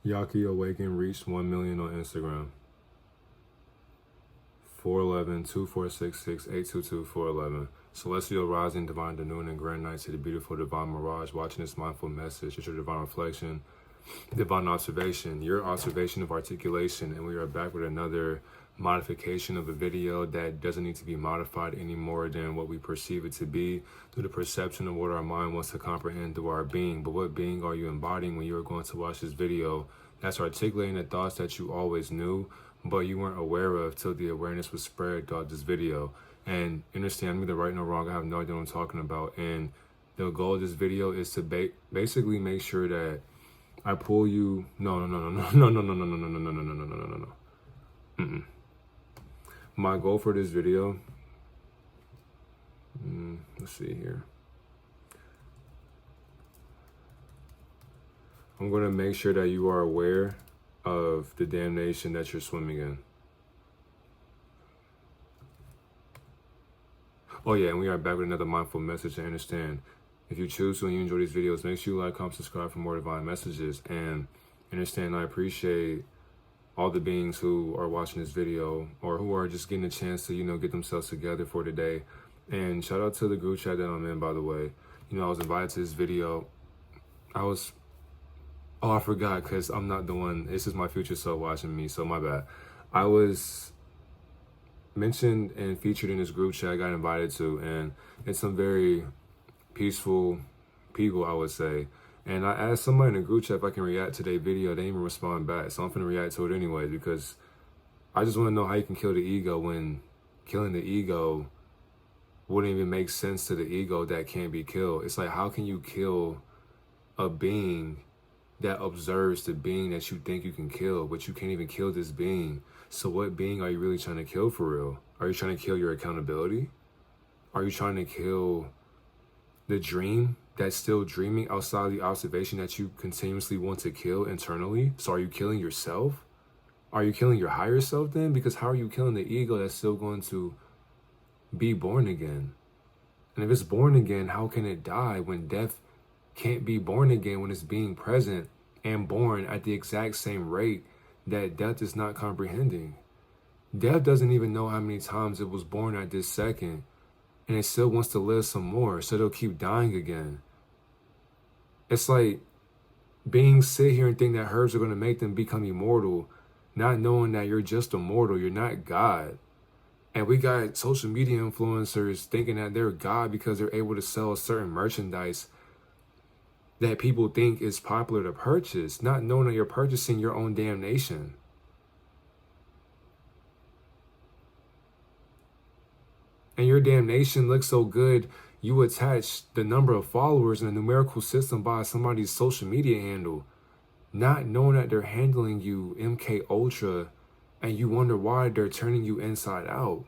Yahki Awaken reached 1 million on Instagram. 411-2466-822-411. Celestial rising, divine noon, and grand night to the beautiful divine mirage. Watching this mindful message, it's your divine reflection, divine observation, your observation of articulation, and we are back with another modification of a video that doesn't need to be modified any more than what we perceive it to be through the perception of what our mind wants to comprehend through our being. But what being are you embodying when you are going to watch this video? That's articulating the thoughts that you always knew, but you weren't aware of till the awareness was spread throughout this video. And understand me, the right no wrong, I have no idea what I'm talking about. And the goal of this video is to basically make sure that I pull you. No. My goal for this video, let's see here. I'm going to make sure that you are aware of the damnation that you're swimming in. Oh yeah, and we are back with another mindful message to understand. If you choose to and you enjoy these videos, make sure you like, comment, subscribe for more divine messages. And understand, I appreciate all the beings who are watching this video or who are just getting a chance to, get themselves together for today. And shout out to the group chat that I'm in, by the way. I was invited to this video. I forgot, because I'm not the one. This is my future self watching me, so my bad. I was mentioned and featured in this group chat I got invited to, and it's some very peaceful people, I would say. And I asked somebody in the group chat if I can react to their video. They didn't even respond back, so I'm finna react to it anyway, because I just want to know how you can kill the ego when killing the ego wouldn't even make sense to the ego that can't be killed. It's like, how can you kill a being that observes the being that you think you can kill, but you can't even kill this being? So what being are you really trying to kill for real? Are you trying to kill your accountability? Are you trying to kill the dream that's still dreaming outside the observation that you continuously want to kill internally? So are you killing yourself? Are you killing your higher self then? Because how are you killing the ego that's still going to be born again? And if it's born again, how can it die when death can't be born again, when it's being present and born at the exact same rate that death is not comprehending? Death doesn't even know how many times it was born at this second, and it still wants to live some more, so they'll keep dying again. It's like beings sit here and think that herbs are going to make them become immortal, not knowing that you're just a mortal, you're not God. And we got social media influencers thinking that they're God because they're able to sell certain merchandise that people think is popular to purchase, not knowing that you're purchasing your own damnation. And your damnation looks so good, you attach the number of followers in a numerical system by somebody's social media handle, not knowing that they're handling you MK Ultra, and you wonder why they're turning you inside out.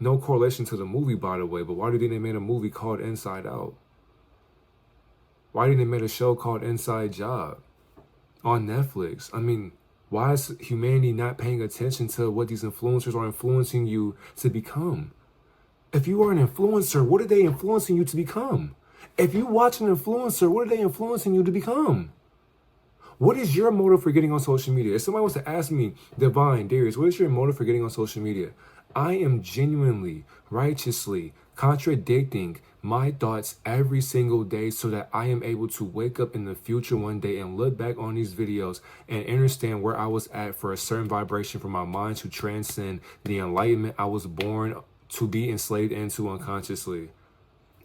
No correlation to the movie, by the way, but why do you think they made a movie called Inside Out? Why didn't they make a show called Inside Job on Netflix? I mean, why is humanity not paying attention to what these influencers are influencing you to become? If you are an influencer, what are they influencing you to become? If you watch an influencer, what are they influencing you to become? What is your motive for getting on social media? If somebody wants to ask me, Divine, Darius, what is your motive for getting on social media? I am genuinely, righteously contradicting my thoughts every single day so that I am able to wake up in the future one day and look back on these videos and understand where I was at for a certain vibration for my mind to transcend the enlightenment I was born to be enslaved into unconsciously.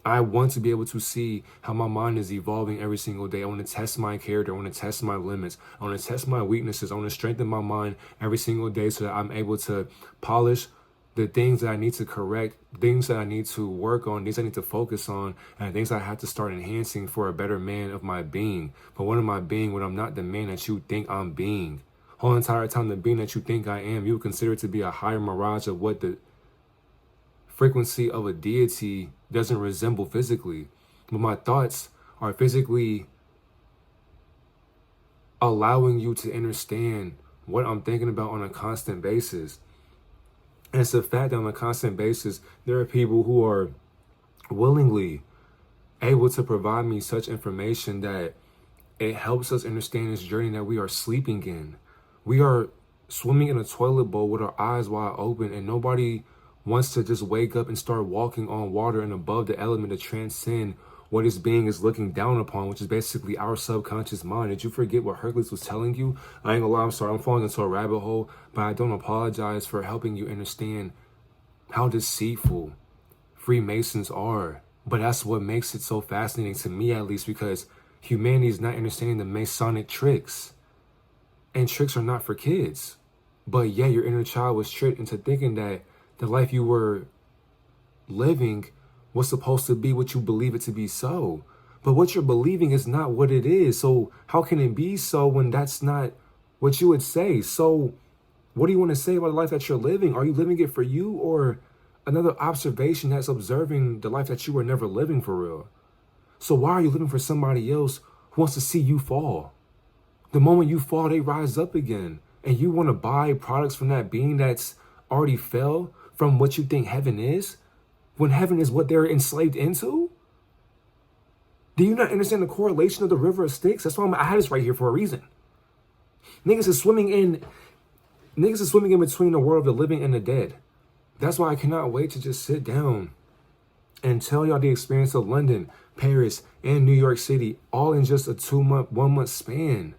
I want to be able to see how my mind is evolving every single day. I want to test my character. I want to test my limits. I want to test my weaknesses. I want to strengthen my mind every single day so that I'm able to polish the things that I need to correct, things that I need to work on, things I need to focus on, and things I have to start enhancing for a better man of my being. But what am I being when I'm not the man that you think I'm being? Whole entire time, the being that you think I am, you would consider it to be a higher mirage of what the frequency of a deity doesn't resemble physically. But my thoughts are physically allowing you to understand what I'm thinking about on a constant basis. And it's a fact that on a constant basis, there are people who are willingly able to provide me such information that it helps us understand this journey that we are sleeping in. We are swimming in a toilet bowl with our eyes wide open, and nobody wants to just wake up and start walking on water and above the element to transcend what his being is looking down upon, which is basically our subconscious mind. Did you forget what Hercules was telling you? I ain't gonna lie, I'm sorry, I'm falling into a rabbit hole, but I don't apologize for helping you understand how deceitful Freemasons are. But that's what makes it so fascinating to me, at least, because humanity is not understanding the Masonic tricks. And tricks are not for kids. But yeah, your inner child was tricked into thinking that the life you were living was supposed to be what you believe it to be so. But what you're believing is not what it is. So how can it be so when that's not what you would say? So what do you want to say about the life that you're living? Are you living it for you, or another observation that's observing the life that you were never living for real? So why are you living for somebody else who wants to see you fall? The moment you fall, they rise up again. And you want to buy products from that being that's already fell from what you think heaven is, when heaven is what they're enslaved into? Do you not understand the correlation of the river of Styx? That's why I had this right here for a reason. Niggas is swimming in between the world of the living and the dead. That's why I cannot wait to just sit down and tell y'all the experience of London, Paris, and New York City, all in just a 1 month span.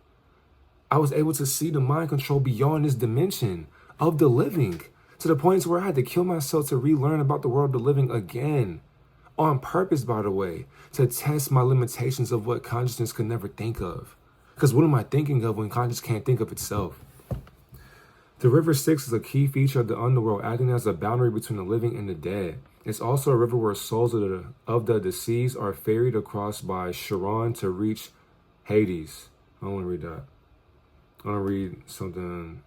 I was able to see the mind control beyond this dimension of the living, to the point where I had to kill myself to relearn about the world of the living again. On purpose, by the way, to test my limitations of what consciousness could never think of. Because what am I thinking of when consciousness can't think of itself? The River Styx is a key feature of the underworld, acting as a boundary between the living and the dead. It's also a river where souls of the deceased are ferried across by Charon to reach Hades. I don't want to read that. I want to read something.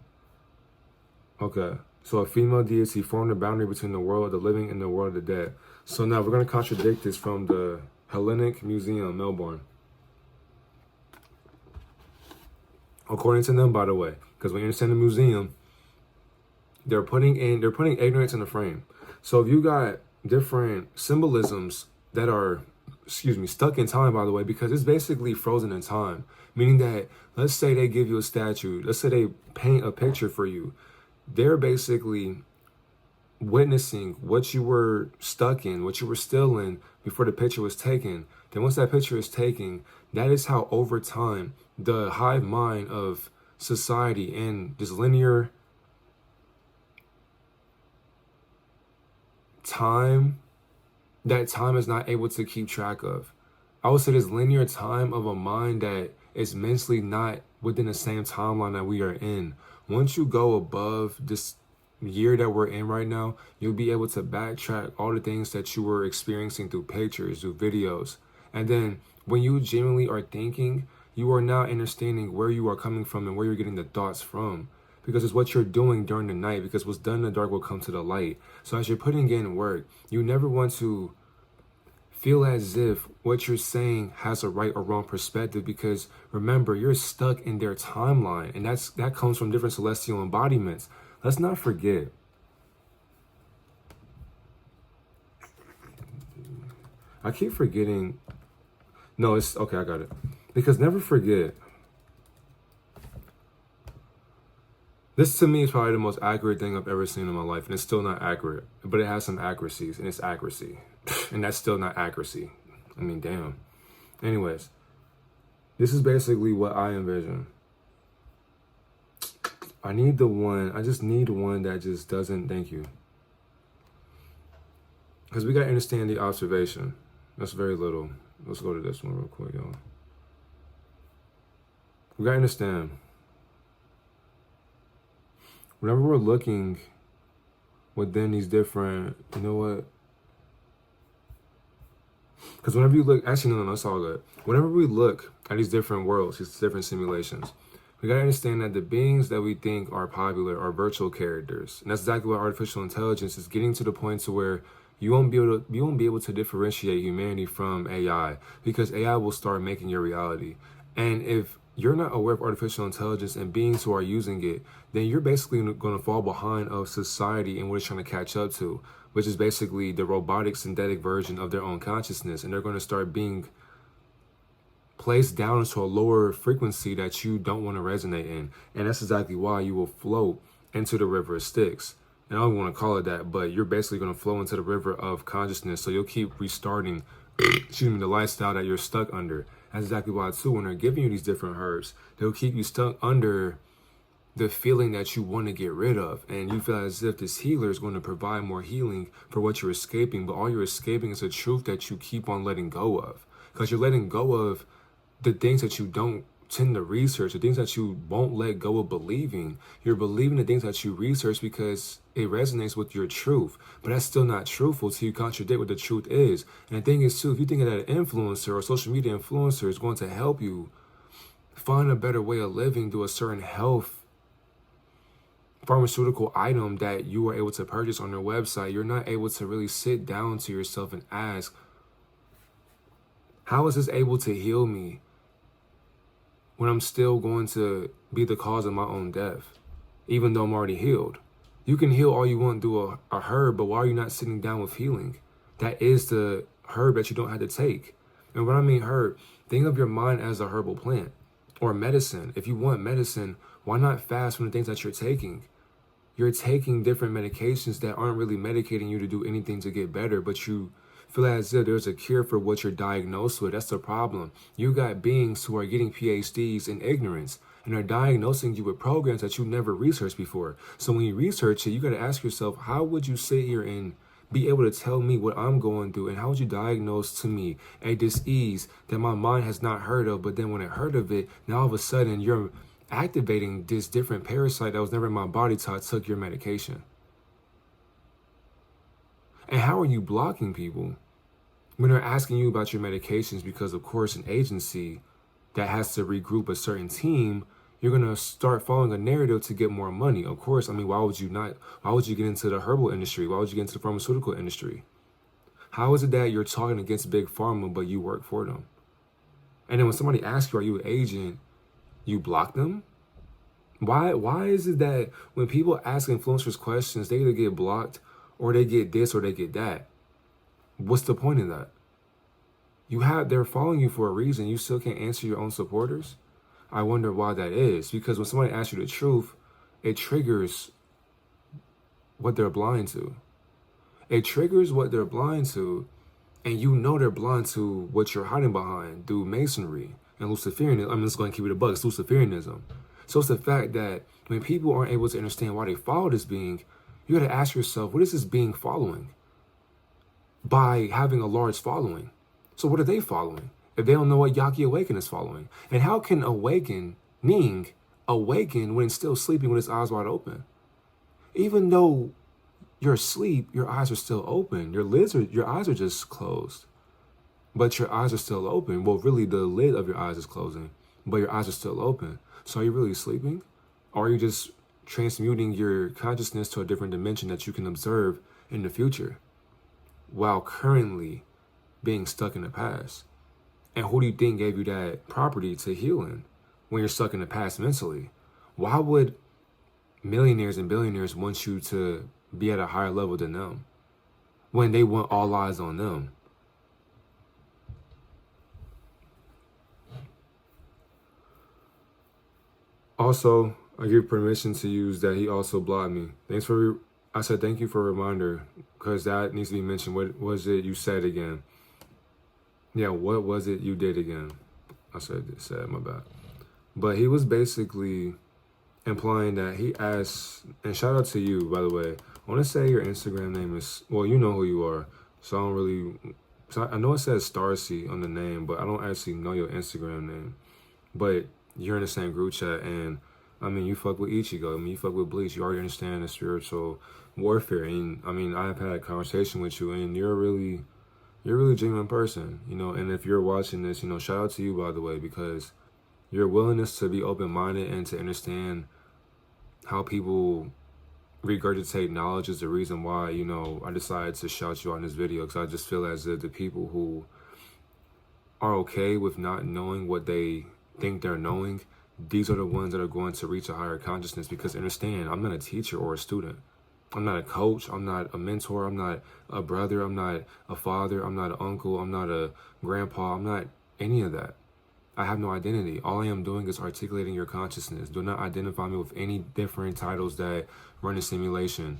Okay. So a female deity formed a boundary between the world of the living and the world of the dead. So now we're going to contradict this from the Hellenic Museum, Melbourne. According to them, by the way, because when you understand the museum, they're putting ignorance in the frame. So if you got different symbolisms that are, stuck in time, by the way, because it's basically frozen in time, meaning that, let's say they give you a statue, let's say they paint a picture for you, they're basically witnessing what you were stuck in, what you were still in before the picture was taken. Then once that picture is taken, that is how over time the hive mind of society and this linear time, that time is not able to keep track of. I would say this linear time of a mind that is mentally not within the same timeline that we are in. Once you go above this year that we're in right now, you'll be able to backtrack all the things that you were experiencing through pictures, through videos. And then when you genuinely are thinking, you are now understanding where you are coming from and where you're getting the thoughts from. Because it's what you're doing during the night, because what's done in the dark will come to the light. So as you're putting in work, you never want to feel as if what you're saying has a right or wrong perspective, because remember, you're stuck in their timeline, and that comes from different celestial embodiments. Let's not forget. I keep forgetting. No, it's okay, I got it. Because never forget, this to me is probably the most accurate thing I've ever seen in my life, and it's still not accurate, but it has some accuracies, and it's accuracy. And that's still not accuracy. I mean, damn. Anyways, this is basically what I envision. I just need one that just doesn't, thank you. Because we got to understand the observation. That's very little. Let's go to this one real quick, y'all. We got to understand. Whenever we're looking within these different, you know what? Because whenever you look, actually, no, it's all good. Whenever we look at these different worlds, these different simulations, we got to understand that the beings that we think are popular are virtual characters. And that's exactly what artificial intelligence is getting to the point to where you won't be able to differentiate humanity from AI, because AI will start making your reality. And if you're not aware of artificial intelligence and beings who are using it, then you're basically going to fall behind of society and what it's trying to catch up to, which is basically the robotic synthetic version of their own consciousness. And they're going to start being placed down into a lower frequency that you don't want to resonate in. And that's exactly why you will float into the river of Styx. And I don't want to call it that, but you're basically going to flow into the river of consciousness. So you'll keep restarting, the lifestyle that you're stuck under. That's exactly why, too, when they're giving you these different herbs, they'll keep you stuck under the feeling that you want to get rid of. And you feel as if this healer is going to provide more healing for what you're escaping. But all you're escaping is a truth that you keep on letting go of. Because you're letting go of the things that you don't tend to research, the things that you won't let go of believing. You're believing the things that you research because it resonates with your truth, but that's still not truthful till you contradict what the truth is. And the thing is too, if you think that an influencer or social media influencer is going to help you find a better way of living through a certain health pharmaceutical item that you are able to purchase on their website, you're not able to really sit down to yourself and ask, how is this able to heal me when I'm still going to be the cause of my own death, even though I'm already healed? You can heal all you want through a herb, but why are you not sitting down with healing? That is the herb that you don't have to take. And when I mean herb, think of your mind as a herbal plant or medicine. If you want medicine, why not fast from the things that you're taking? You're taking different medications that aren't really medicating you to do anything to get better, but you feel as if there's a cure for what you're diagnosed with. That's the problem. You got beings who are getting PhDs in ignorance and are diagnosing you with programs that you never researched before. So when you research it, you got to ask yourself, how would you sit here and be able to tell me what I'm going through? And how would you diagnose to me a disease that my mind has not heard of? But then when it heard of it, now all of a sudden you're activating this different parasite that was never in my body till I took your medication. And how are you blocking people when they're asking you about your medications? Because of course, an agency that has to regroup a certain team, you're going to start following a narrative to get more money. Of course, I mean, why would you get into the herbal industry? Why would you get into the pharmaceutical industry? How is it that you're talking against big pharma, but you work for them? And then when somebody asks you, are you an agent, you block them? Why is it that when people ask influencers questions, they either get blocked or they get this or they get that? What's the point of that? They're following you for a reason. You still can't answer your own supporters. I wonder why that is. Because when somebody asks you the truth, it triggers what they're blind to. It triggers what they're blind to, and you know they're blind to what you're hiding behind through Masonry and Luciferianism. I'm just going to keep it a buck. It's Luciferianism. So it's the fact that when people aren't able to understand why they follow this being, you got to ask yourself, what is this being following? By having a large following. So what are they following if they don't know what Yahki Awaken is following? And how can awaken when it's still sleeping with its eyes wide open? Even though you're asleep, your eyes are still open. Your eyes are just closed, but your eyes are still open. Well, really the lid of your eyes is closing, but your eyes are still open. So are you really sleeping? Or are you just transmuting your consciousness to a different dimension that you can observe in the future while currently being stuck in the past? And who do you think gave you that property to heal in when you're stuck in the past mentally? Why would millionaires and billionaires want you to be at a higher level than them when they want all eyes on them? Also, I give permission to use that he also blocked me. I said thank you for a reminder, because that needs to be mentioned. What was it you said again? Yeah, what was it you did again? I said my bad. But he was basically implying that he asked, and shout out to you, by the way. I want to say your Instagram name is, well, you know who you are. So I know it says Starcy on the name, but I don't actually know your Instagram name. But you're in the same group chat, and I mean, you fuck with Ichigo. I mean, you fuck with Bleach. You already understand the spiritual warfare. And I mean, I've had a conversation with you, and you're a really genuine person, you know. And if you're watching this, you know, shout out to you, by the way, because your willingness to be open-minded and to understand how people regurgitate knowledge is the reason why, you know, I decided to shout you out in this video, because I just feel as if the people who are okay with not knowing what they think they're knowing, these are the ones that are going to reach a higher consciousness. Because understand, I'm not a teacher or a student. I'm not a coach. I'm not a mentor. I'm not a brother. I'm not a father. I'm not an uncle. I'm not a grandpa. I'm not any of that. I have no identity. All I am doing is articulating your consciousness. Do not identify me with any different titles that run a simulation.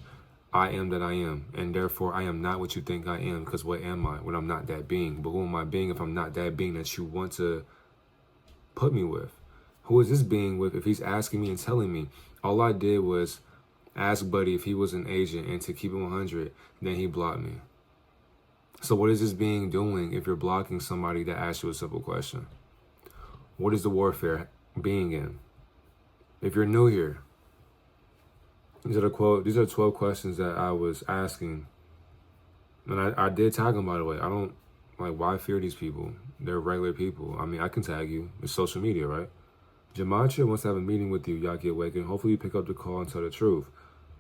I am that I am, and therefore I am not what you think I am, because what am I when I'm not that being? But who am I being if I'm not that being that you want to put me with? Who is this being with if he's asking me and telling me? All I did was ask Buddy if he was an agent, and to keep it 100, then he blocked me. So what is this being doing if you're blocking somebody that asks you a simple question? What is the warfare being in? If you're new here, these are 12 questions that I was asking. And I did tag them, by the way. I don't, like, why fear these people? They're regular people. I mean, I can tag you. It's social media, right? Gematria wants to have a meeting with you, Yahki Awaken. Hopefully you pick up the call and tell the truth.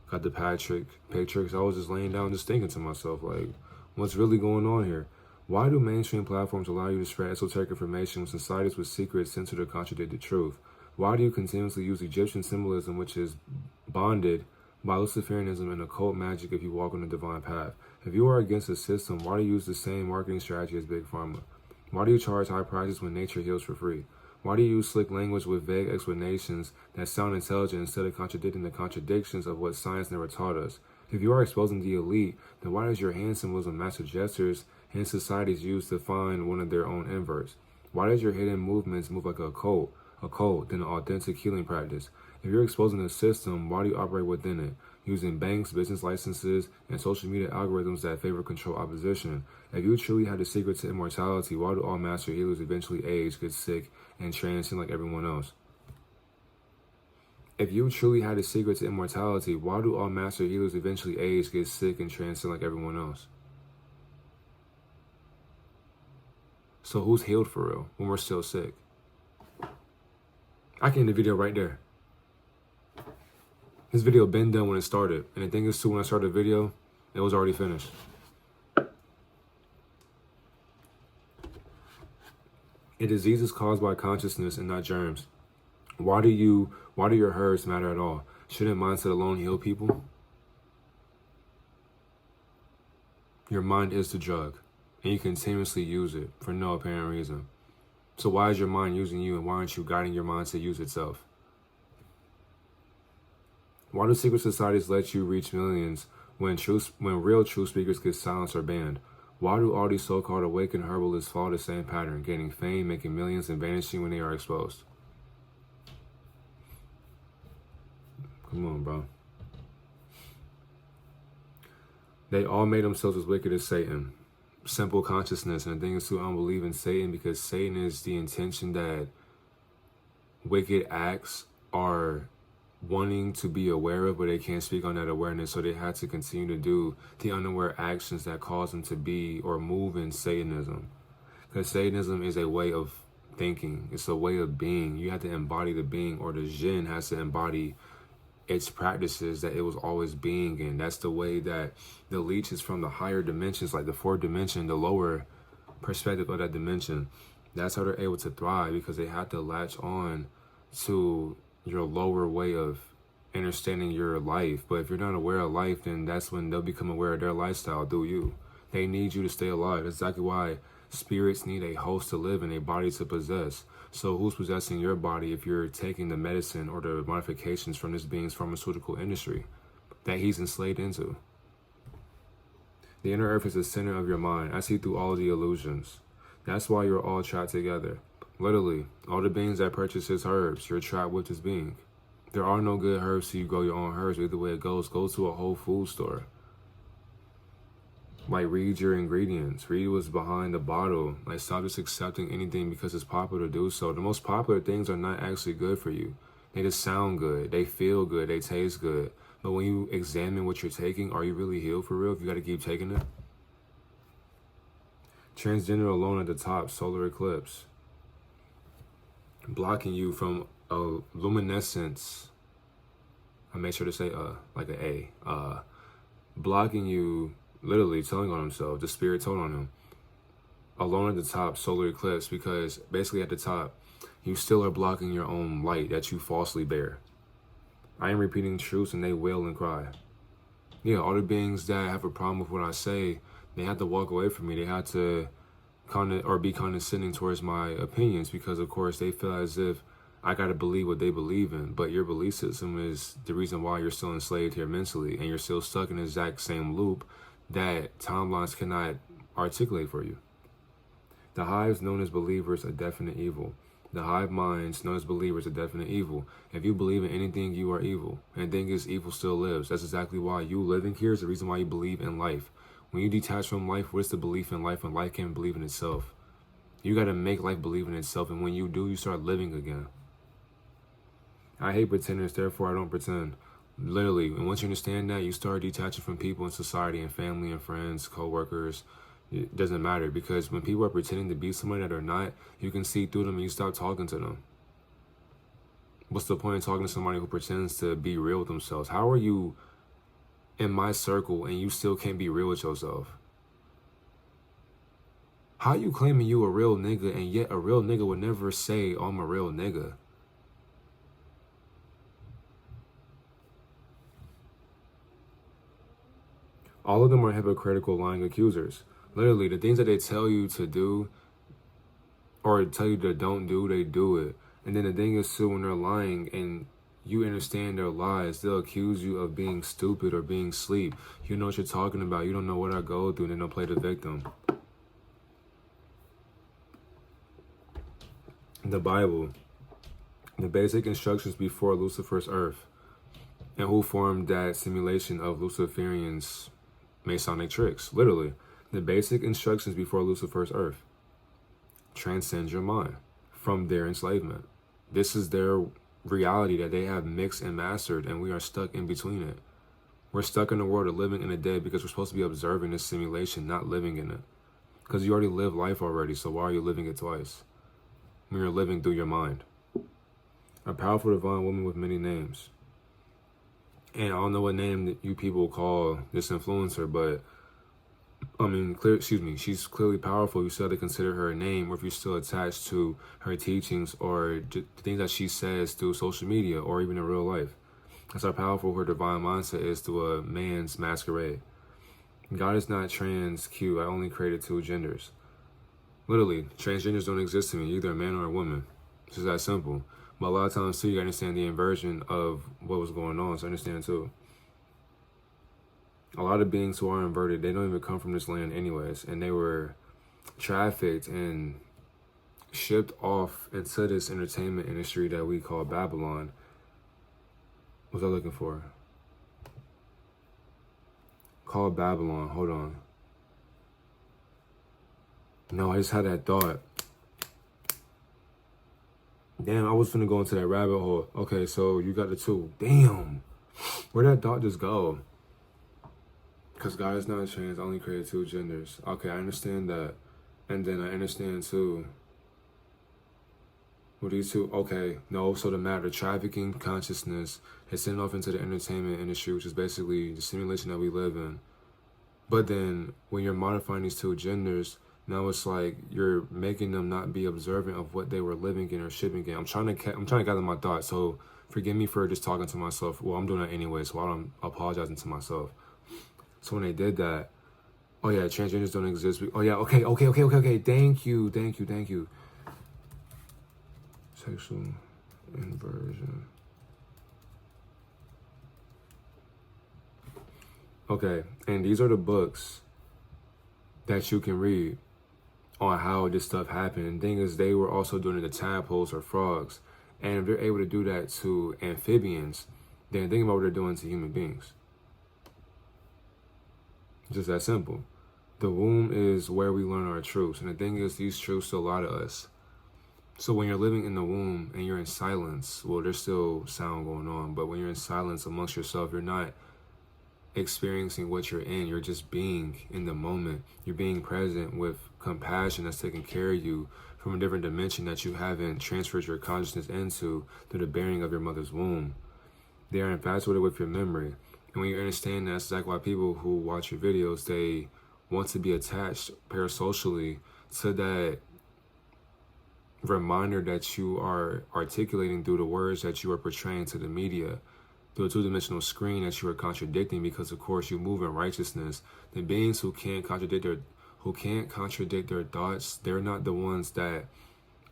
Got the Patricks. I was just laying down just thinking to myself, like, what's really going on here? Why do mainstream platforms allow you to spread esoteric information when societies with secrets censor or contradict the truth? Why do you continuously use Egyptian symbolism, which is bonded by Luciferianism and occult magic if you walk on the divine path? If you are against the system, why do you use the same marketing strategy as Big Pharma? Why do you charge high prices when nature heals for free? Why do you use slick language with vague explanations that sound intelligent instead of contradicting the contradictions of what science never taught us? If you are exposing the elite, then why does your hand symbolism, master gestures, and societies use to find one of their own inverts? Why does your hidden movements move like a cult than an authentic healing practice? If you're exposing the system, why do you operate within it, using banks, business licenses, and social media algorithms that favor control opposition? If you truly had the secret to immortality, why do all master healers eventually age, get sick, and transcend like everyone else? If you truly had the secret to immortality, why do all master healers eventually age, get sick, and transcend like everyone else? So who's healed for real when we're still sick? I can end the video right there. This video been done when it started. And the thing is too, when I started the video, it was already finished. A disease is caused by consciousness and not germs. Why do your herbs matter at all? Shouldn't mindset alone heal people? Your mind is the drug, and you continuously use it for no apparent reason. So why is your mind using you, and why aren't you guiding your mind to use itself? Why do secret societies let you reach millions when real truth speakers get silenced or banned? Why do all these so-called awakened herbalists follow the same pattern, gaining fame, making millions, and vanishing when they are exposed? Come on, bro. They all made themselves as wicked as Satan. Simple consciousness. And the thing is too, I don't believe in Satan, because Satan is the intention that wicked acts are wanting to be aware of, but they can't speak on that awareness. So they had to continue to do the unaware actions that cause them to be or move in Satanism. Because Satanism is a way of thinking. It's a way of being. You have to embody the being, or the Jinn has to embody its practices that it was always being in. That's the way that the leeches from the higher dimensions, like the fourth dimension, the lower perspective of that dimension, that's how they're able to thrive, because they have to latch on to your lower way of understanding your life. But if you're not aware of life, then that's when they'll become aware of their lifestyle through you. They need you to stay alive. That's exactly why spirits need a host to live in, a body to possess. So who's possessing your body if you're taking the medicine or the modifications from this being's pharmaceutical industry that he's enslaved into? The inner earth is the center of your mind. I see through all of the illusions. That's why you're all trapped together. Literally, all the beings that purchase his herbs, you're trapped with this being. There are no good herbs, so you grow your own herbs. Either way it goes, go to a Whole Food store. Like, read your ingredients. Read what's behind the bottle. Like, stop just accepting anything because it's popular to do so. The most popular things are not actually good for you. They just sound good. They feel good. They taste good. But when you examine what you're taking, are you really healed for real if you got to keep taking it? Transgender alone at the top, solar eclipse. Blocking you from a luminescence. I make sure to say like an A. Blocking you, literally telling on himself, the spirit told on him. Alone at the top, solar eclipse, because basically at the top, you still are blocking your own light that you falsely bear. I am repeating truths and they wail and cry. Yeah, all the beings that have a problem with what I say, they have to walk away from me. They have to be condescending towards my opinions, because of course they feel as if I gotta believe what they believe in. But your belief system is the reason why you're still enslaved here mentally, and you're still stuck in the exact same loop that timelines cannot articulate for you. The hives known as believers a definite evil. The hive minds known as believers a definite evil. If you believe in anything, you are evil. And the thing is, evil still lives. That's exactly why you living here is the reason why you believe in life. When you detach from life, what's the belief in life when life can't believe in itself? You got to make life believe in itself, and when you do, you start living again. I hate pretenders, therefore I don't pretend. Literally, and once you understand that, you start detaching from people in society and family and friends, co-workers. It doesn't matter, because when people are pretending to be somebody that are not, you can see through them and you stop talking to them. What's the point of talking to somebody who pretends to be real with themselves? How are you in my circle and you still can't be real with yourself? How you claiming you a real nigga and yet a real nigga would never say, oh, I'm a real nigga? All of them are hypocritical, lying accusers. Literally, the things that they tell you to do or tell you to don't do, they do it. And then the thing is too, when they're lying and you understand their lies, they'll accuse you of being stupid or being asleep. You know what you're talking about. You don't know what I go through, and then they'll play the victim. The Bible, the basic instructions before Lucifer's earth, and who formed that simulation of Luciferians' Masonic tricks. Literally, the basic instructions before Lucifer's earth. Transcend your mind from their enslavement. This is their reality that they have mixed and mastered, and we are stuck in between it. We're stuck in the world of living in the dead because we're supposed to be observing this simulation, not living in it. Because you already lived life already, so why are you living it twice? When you're living through your mind. A powerful divine woman with many names. And I don't know what name that you people call this influencer, but I mean, she's clearly powerful. You still have to consider her a name, or if you're still attached to her teachings or the things that she says through social media or even in real life. That's how powerful her divine mindset is to a man's masquerade. God is not trans Q. I only created two genders. Literally, transgenders don't exist to me, either a man or a woman. It's just that simple. But a lot of times, too, you understand the inversion of what was going on, so understand, too. A lot of beings who are inverted, they don't even come from this land anyways, and they were trafficked and shipped off into this entertainment industry that we call Babylon. What was I looking for? Called Babylon, hold on. No, I just had that thought. Damn, I was finna go into that rabbit hole. Okay, so you got the two. Damn, where'd that thought just go? Because God is not trans, only created two genders. Okay, I understand that. And then I understand too. Well, these two, okay, no, so the matter, trafficking consciousness is sent off into the entertainment industry, which is basically the simulation that we live in. But then when you're modifying these two genders, now it's like you're making them not be observant of what they were living in or shipping in. I'm trying to gather my thoughts, so forgive me for just talking to myself. Well, I'm doing that anyway, so I'm apologizing to myself. So when they did that, oh yeah, transgenders don't exist. Oh yeah, okay. Thank you. Sexual inversion. Okay, and these are the books that you can read on how this stuff happened. And the thing is, they were also doing it to tadpoles or frogs. And if they're able to do that to amphibians, then think about what they're doing to human beings. Just that simple. The womb is where we learn our truths. And the thing is, these truths still lie to us. So when you're living in the womb and you're in silence, well, there's still sound going on, but when you're in silence amongst yourself, you're not experiencing what you're in. You're just being in the moment. You're being present with compassion that's taking care of you from a different dimension that you haven't transferred your consciousness into through the bearing of your mother's womb. They are infatuated with your memory. And when you understand that, that's exactly why people who watch your videos, they want to be attached parasocially to that reminder that you are articulating through the words that you are portraying to the media, through a two-dimensional screen that you are contradicting, because of course you move in righteousness. The beings who can't contradict who can't contradict their thoughts, they're not the ones that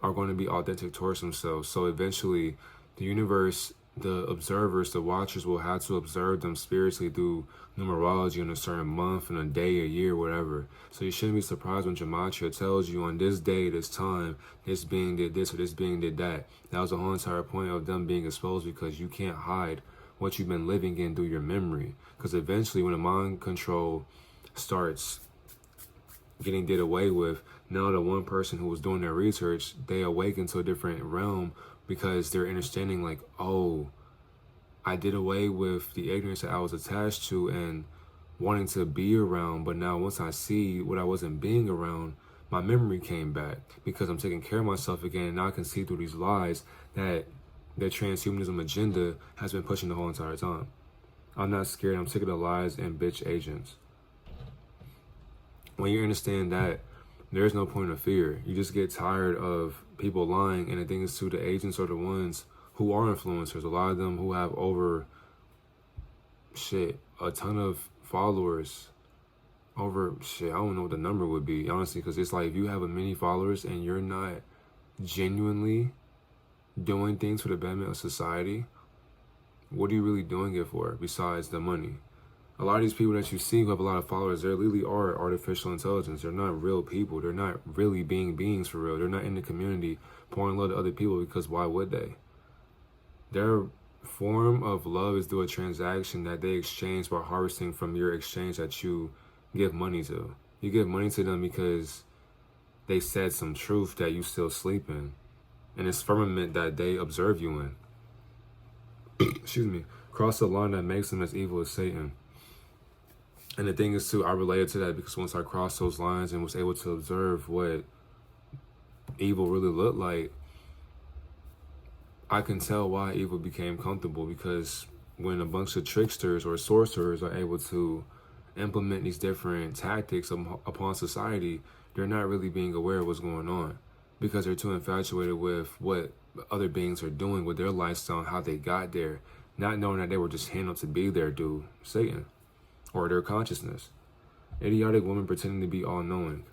are going to be authentic towards themselves. So eventually, the universe, the observers, the watchers will have to observe them spiritually through numerology in a certain month, in a day, a year, whatever. So you shouldn't be surprised when gematria tells you on this day, this time, this being did this or this being did that. That was the whole entire point of them being exposed, because you can't hide what you've been living in through your memory. Because eventually, when the mind control starts getting did away with, now the one person who was doing their research, they awaken to a different realm, because they're understanding like, oh, I did away with the ignorance that I was attached to and wanting to be around. But now once I see what I wasn't being around, my memory came back, because I'm taking care of myself again. And now I can see through these lies that the transhumanism agenda has been pushing the whole entire time. I'm not scared. I'm sick of the lies and bitch agents. When you understand that, there's no point of fear. You just get tired of people lying. And the thing is, too, the agents are the ones who are influencers. A lot of them who have over a ton of followers. I don't know what the number would be, honestly, because it's like, if you have a many followers and you're not genuinely doing things for the betterment of society, what are you really doing it for besides the money? A lot of these people that you see who have a lot of followers, they literally are artificial intelligence. They're not real people. They're not really being beings for real. They're not in the community pouring love to other people, because why would they? Their form of love is through a transaction that they exchange by harvesting from your exchange that you give money to. You give money to them because they said some truth that you still sleep in. And it's firmament that they observe you in. Excuse me. Cross the line that makes them as evil as Satan. And the thing is, too, I related to that because once I crossed those lines and was able to observe what evil really looked like, I can tell why evil became comfortable. Because when a bunch of tricksters or sorcerers are able to implement these different tactics upon society, they're not really being aware of what's going on, because they're too infatuated with what other beings are doing with their lifestyle and how they got there, not knowing that they were just handled to be there through Satan or their consciousness. Idiotic women pretending to be all-knowing.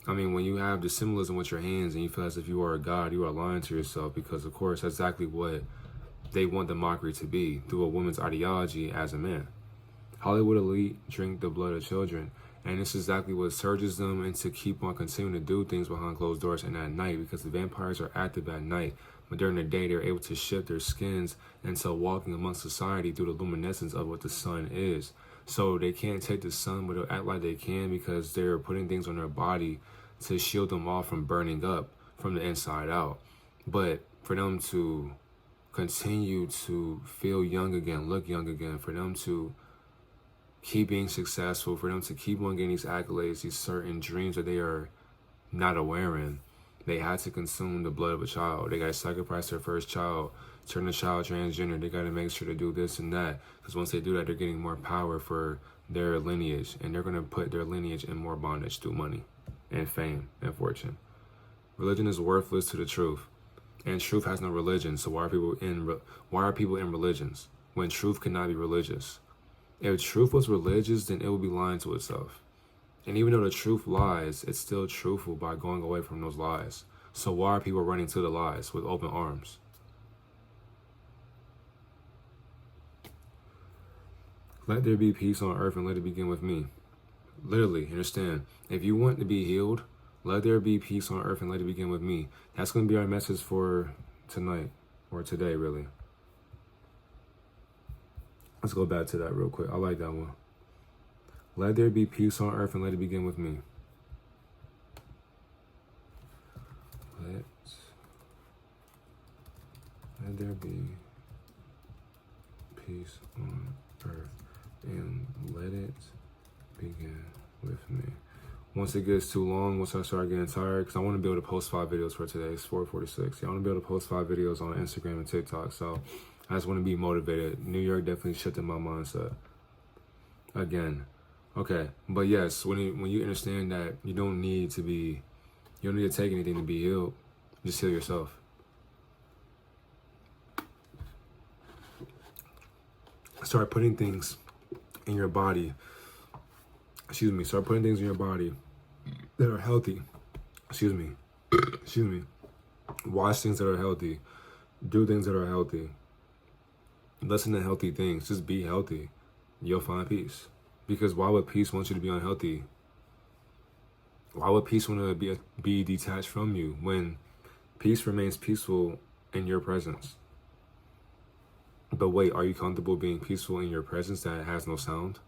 I mean, when you have the symbolism with your hands and you feel as if you are a god, you are lying to yourself, because, of course, that's exactly what they want the mockery to be, through a woman's ideology as a man. Hollywood elite drink the blood of children, and this is exactly what surges them into keep on continuing to do things behind closed doors and at night, because the vampires are active at night, but during the day they're able to shift their skins into walking amongst society through the luminescence of what the sun is. So they can't take the sun, but they'll act like they can, because they're putting things on their body to shield them off from burning up from the inside out. But for them to continue to feel young again, look young again, for them to keep being successful, for them to keep on getting these accolades, these certain dreams that they are not aware in, they had to consume the blood of a child. They got to sacrifice their first child, turn the child transgender. They got to make sure to do this and that, because once they do that, they're getting more power for their lineage, and they're going to put their lineage in more bondage through money and fame and fortune. Religion is worthless to the truth, and truth has no religion. So why are people in religions when truth cannot be religious? If truth was religious, then it would be lying to itself. And even though the truth lies, it's still truthful by going away from those lies. So why are people running to the lies with open arms? Let there be peace on earth and let it begin with me. Literally, understand. If you want to be healed, let there be peace on earth and let it begin with me. That's going to be our message for tonight, or today, really. Let's go back to that real quick. I like that one. Let there be peace on earth and let it begin with me. Let there be peace on earth and let it begin with me. Once it gets too long, once I start getting tired, because I want to be able to post 5 videos for today. It's 4:46. I want to be able to post 5 videos on Instagram and TikTok. So I just want to be motivated. New York definitely shifted my mindset again. Okay, but yes, when you understand that you don't need to take anything to be healed, just heal yourself. Start putting things in your body. Start putting things in your body that are healthy. Excuse me. Excuse me. Watch things that are healthy. Do things that are healthy. Listen to healthy things. Just be healthy. You'll find peace. Because why would peace want you to be unhealthy? Why would peace want to be detached from you when peace remains peaceful in your presence? But wait, are you comfortable being peaceful in your presence that has no sound?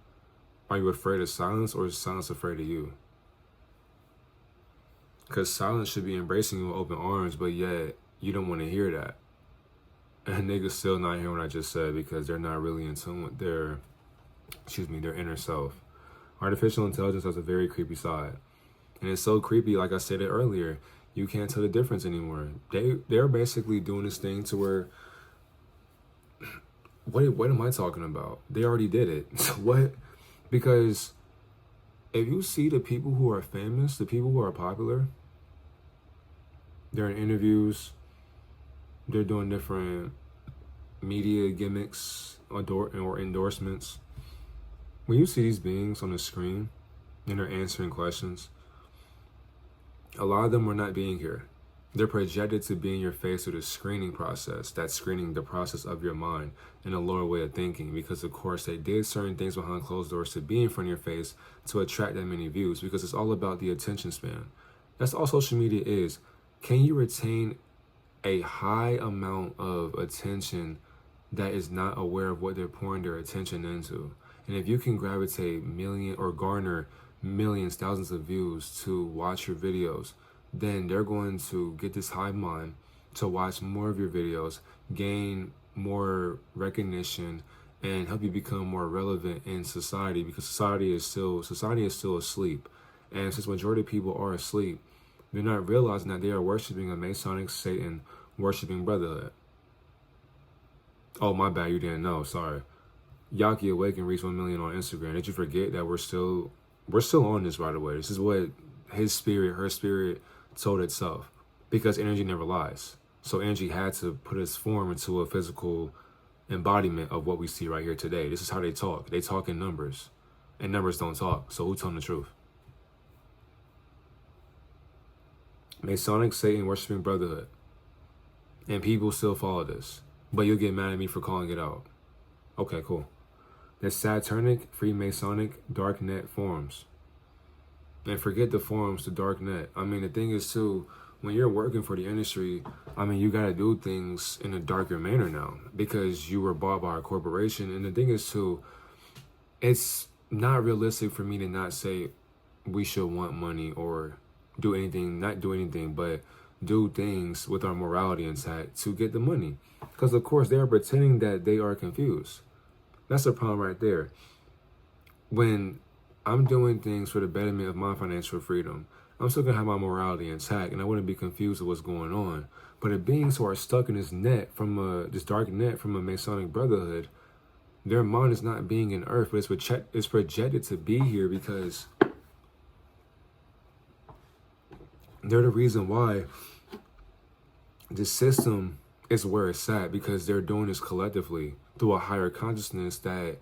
Are you afraid of silence, or is silence afraid of you? Because silence should be embracing you with open arms, but yet you don't want to hear that. And niggas still not hearing what I just said because they're not really in tune with their inner self. Artificial intelligence has a very creepy side. And it's so creepy, like I said it earlier, you can't tell the difference anymore. They're basically doing this thing to where, what am I talking about? They already did it. So what? Because if you see the people who are famous, the people who are popular, they're in interviews, they're doing different media gimmicks or endorsements. When you see these beings on the screen and they're answering questions, a lot of them are not being here. They're projected to be in your face through the screening process. That's screening the process of your mind and a lower way of thinking, because of course they did certain things behind closed doors to be in front of your face to attract that many views, because it's all about the attention span. That's all social media is. Can you retain a high amount of attention that is not aware of what they're pouring their attention into? And if you can gravitate garner millions, thousands of views to watch your videos, then they're going to get this hive mind to watch more of your videos, gain more recognition, and help you become more relevant in society, because society is still asleep. And since majority of people are asleep, they're not realizing that they are worshiping a Masonic, Satan, worshiping brotherhood. Oh, my bad, you didn't know, sorry. Yahki Awaken reached 1 million on Instagram. Did you forget that we're still on this, by the way? This is what her spirit told itself, because energy never lies. So energy had to put its form into a physical embodiment of what we see right here today. This is how they talk. They talk in numbers, and numbers don't talk. So who told them the truth? Masonic, Satan, worshiping brotherhood. And people still follow this. But you'll get mad at me for calling it out. Okay, cool. The Saturnic, Freemasonic, dark net forums. And forget the forums, the dark net. I mean, the thing is too, when you're working for the industry, I mean, you gotta do things in a darker manner now, because you were bought by a corporation. And the thing is too, it's not realistic for me to not say we should want money or not do anything, but do things with our morality intact to get the money. Because of course they are pretending that they are confused. That's the problem right there. When I'm doing things for the betterment of my financial freedom, I'm still gonna have my morality intact, and I wouldn't be confused with what's going on. But the beings who are stuck in this net this dark net from a Masonic brotherhood, their mind is not being in Earth, but it's projected to be here, because they're the reason why the system is where it's at, because they're doing this collectively through a higher consciousness that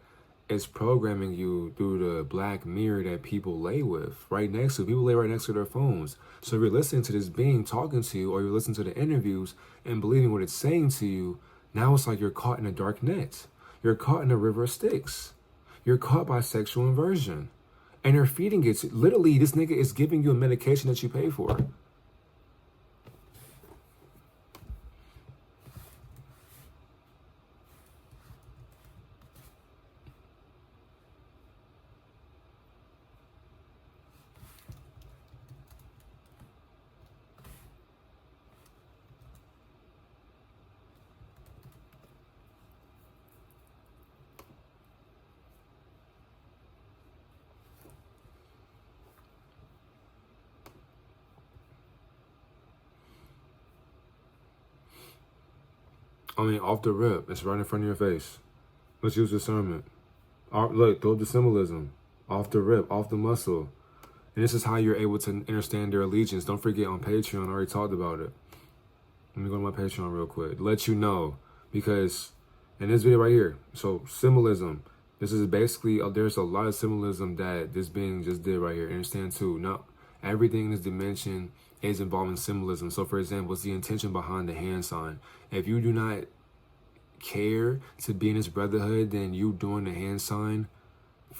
is programming you through the black mirror that people lay right next to their phones. So if you're listening to this being talking to you, or you're listening to the interviews and believing what it's saying to you, now it's like you're caught in a dark net. You're caught in a river of Styx. You're caught by sexual inversion. And they're feeding it. Literally, this nigga is giving you a medication that you pay for. I mean, off the rip, it's right in front of your face. Let's use discernment. Look, throw the symbolism. Off the rip, off the muscle. And this is how you're able to understand their allegiance. Don't forget, on Patreon, I already talked about it. Let me go to my Patreon real quick. Let you know, because in this video right here, so symbolism. This is basically, there's a lot of symbolism that this being just did right here. Understand too. Now, Everything in this dimension is involving symbolism. So for example, it's the intention behind the hand sign. If you do not care to be in this brotherhood, then you doing the hand sign,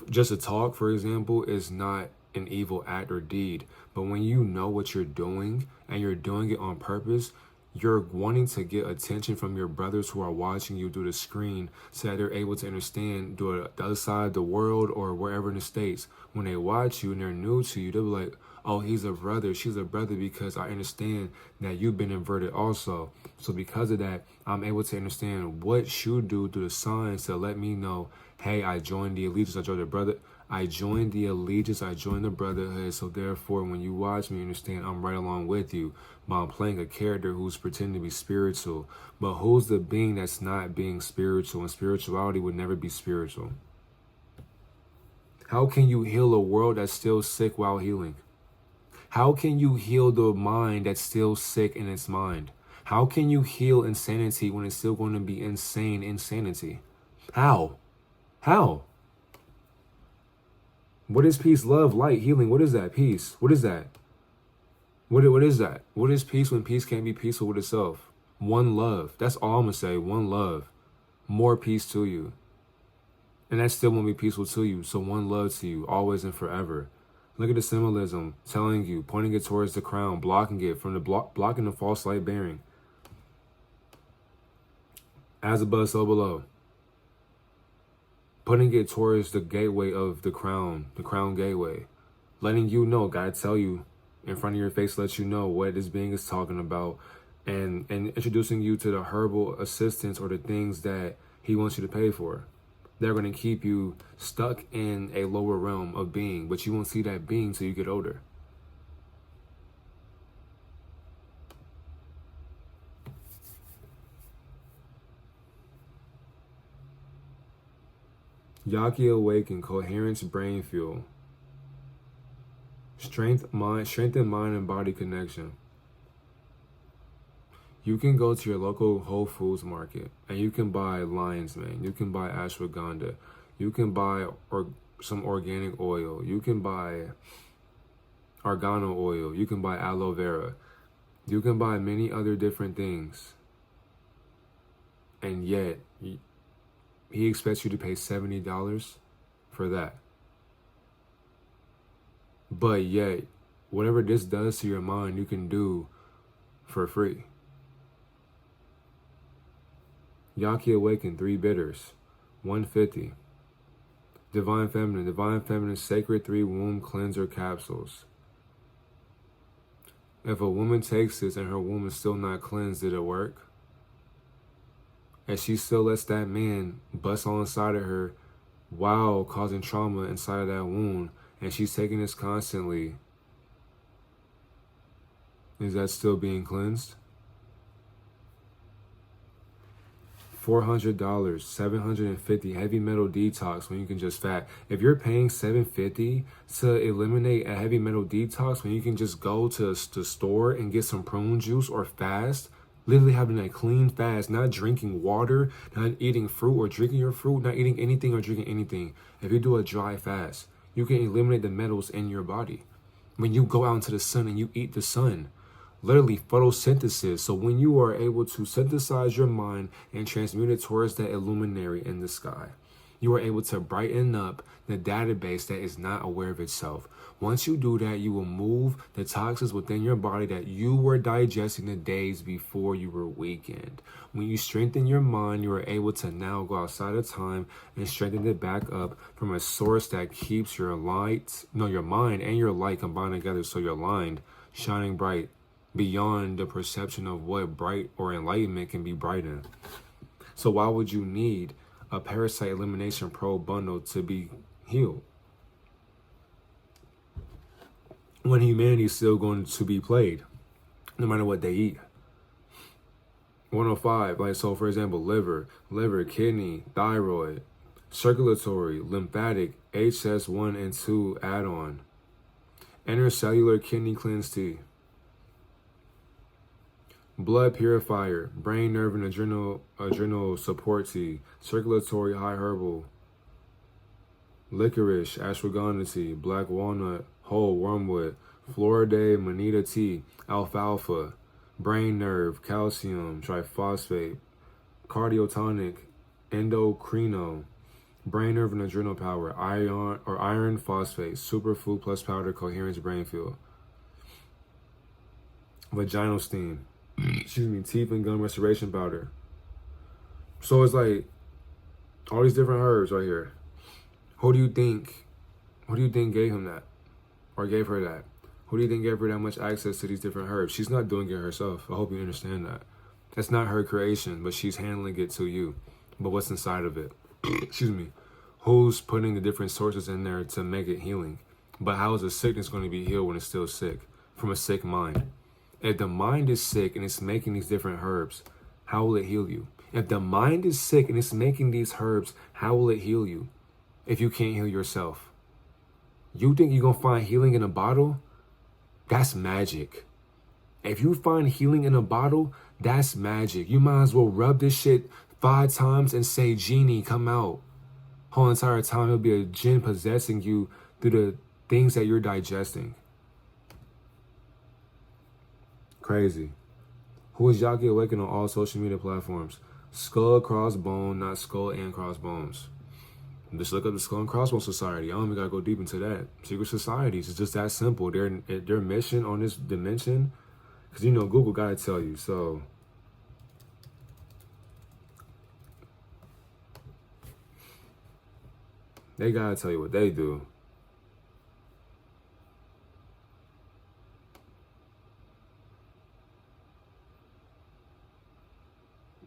just to talk, for example, is not an evil act or deed. But when you know what you're doing and you're doing it on purpose, you're wanting to get attention from your brothers who are watching you through the screen so that they're able to understand the other side of the world or wherever in the States. When they watch you and they're new to you, they'll be like, oh, he's a brother, she's a brother, because I understand that you've been inverted also. So because of that, I'm able to understand what you do through the signs to let me know, hey, I joined the allegiance, I joined the brother. I joined the allegiance, I joined the brotherhood, so therefore when you watch me, understand I'm right along with you. But I'm playing a character who's pretending to be spiritual. But who's the being that's not being spiritual? And spirituality would never be spiritual. How can you heal a world that's still sick while healing? How can you heal the mind that's still sick in its mind? How can you heal insanity when it's still going to be insane insanity? How? How? What is peace, love, light, healing? What is that? Peace. What is that? What is that? What is peace when peace can't be peaceful with itself? One love. That's all I'm going to say. One love. More peace to you. And that still won't be peaceful to you. So one love to you, always and forever. Look at the symbolism telling you, pointing it towards the crown, blocking it from the blocking the false light bearing. As above, so below. Putting it towards the gateway of the crown gateway. Letting you know, God tell you in front of your face, let you know what this being is talking about, and introducing you to the herbal assistance or the things that he wants you to pay for. They're going to keep you stuck in a lower realm of being, but you won't see that being till you get older. Yahki awaken, coherence, brain fuel. Strengthen mind and body connection. You can go to your local Whole Foods market and you can buy lion's mane. You can buy ashwagandha. You can buy some organic oil. You can buy oregano oil. You can buy aloe vera. You can buy many other different things. And yet, he expects you to pay $70 for that. But yet, whatever this does to your mind, you can do for free. Yahki Awaken, 3 bitters, 150. Divine Feminine Sacred 3 Womb Cleanser Capsules. If a woman takes this and her womb is still not cleansed, did it work? And she still lets that man bust all inside of her while causing trauma inside of that wound, and she's taking this constantly. Is that still being cleansed? $400, $750 heavy metal detox when you can just fat. If you're paying $750 to eliminate a heavy metal detox when you can just go to the store and get some prune juice or fast, literally having a clean fast, not drinking water, not eating fruit or drinking your fruit, not eating anything or drinking anything. If you do a dry fast, you can eliminate the metals in your body. When you go out into the sun and you eat the sun, literally photosynthesis. So when you are able to synthesize your mind and transmute it towards that illuminary in the sky, you are able to brighten up the database that is not aware of itself. Once you do that, you will move the toxins within your body that you were digesting the days before you were weakened. When you strengthen your mind, you are able to now go outside of time and strengthen it back up from a source that keeps your your mind and your light combined together, so you're aligned, shining bright beyond the perception of what bright or enlightenment can be brightened. So why would you need a Parasite Elimination Pro bundle to be healed when humanity is still going to be played no matter what they eat? 105, like, so for example, liver, kidney, thyroid, circulatory, lymphatic, HS1 and 2 add-on, intercellular kidney cleanse tea, blood purifier, brain, nerve, and adrenal support tea, circulatory high herbal, licorice, ashwagandha tea, black walnut, whole wormwood, Floridae, Manita tea, alfalfa, brain nerve, calcium, triphosphate, cardiotonic, endocrino, brain nerve and adrenal power, iron phosphate, superfood plus powder, coherence brain fuel, vaginal steam, teeth and gum restoration powder. So it's like all these different herbs right here. Who do you think gave him that? Or gave her that? Who do you think gave her that much access to these different herbs? She's not doing it herself. I hope you understand that. That's not her creation, but she's handling it to you. But what's inside of it? Excuse me. Who's putting the different sources in there to make it healing? But how is a sickness going to be healed when it's still sick? From a sick mind. If the mind is sick and it's making these different herbs, how will it heal you? If the mind is sick and it's making these herbs, how will it heal you? If you can't heal yourself. You think you're going to find healing in a bottle? That's magic. If you find healing in a bottle, that's magic. You might as well rub this shit 5 times and say, "Genie, come out." Whole entire time, it'll be a jinn possessing you through the things that you're digesting. Crazy. Who is Yahki Awakened on all social media platforms? Skull Crossbone, not Skull and Crossbones. Just look up the Skull and Crossbone Society. I don't even gotta go deep into that. Secret societies, it's just that simple. Their mission on this dimension, because you know Google gotta tell you. So they gotta tell you what they do.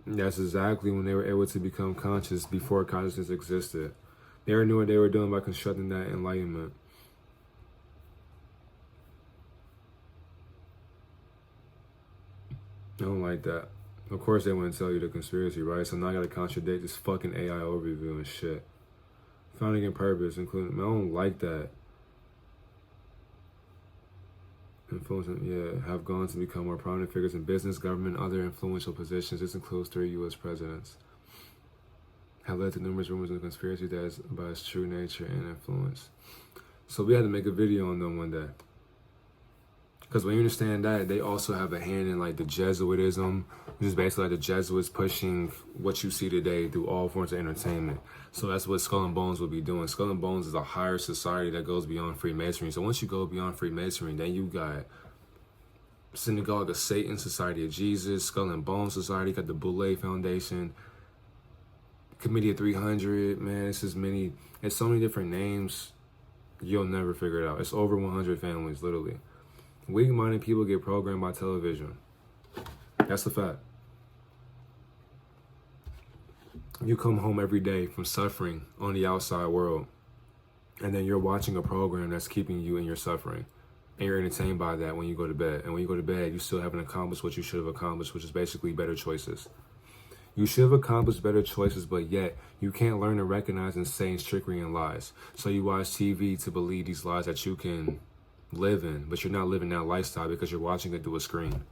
That's exactly when they were able to become conscious before consciousness existed. They knew what they were doing by constructing that enlightenment. I don't like that. Of course they wouldn't tell you the conspiracy, right? So now I gotta contradict this fucking AI overview and shit. Founding in purpose, including, I don't like that. Have gone to become more prominent figures in business, government, and other influential positions. This includes 3 U.S. presidents. Have led to numerous rumors and conspiracy that is about its true nature and influence. So we had to make a video on them one day. Because when you understand that, they also have a hand in like the Jesuitism, which is basically like the Jesuits pushing what you see today through all forms of entertainment. So that's what Skull and Bones will be doing. Skull and Bones is a higher society that goes beyond Freemasonry. So once you go beyond Freemasonry, then you got Synagogue of Satan, Society of Jesus, Skull and Bones Society, got the Boule Foundation, Committee of 300, man, it's so many different names, you'll never figure it out. It's over 100 families, literally. Weak-minded people get programmed by television. That's the fact. You come home every day from suffering on the outside world, and then you're watching a program that's keeping you in your suffering, and you're entertained by that when you go to bed. And when you go to bed, you still haven't accomplished what you should have accomplished, which is basically better choices. You should have accomplished better choices, but yet you can't learn to recognize insane trickery and lies. So you watch TV to believe these lies that you can live in, but you're not living that lifestyle because you're watching it through a screen.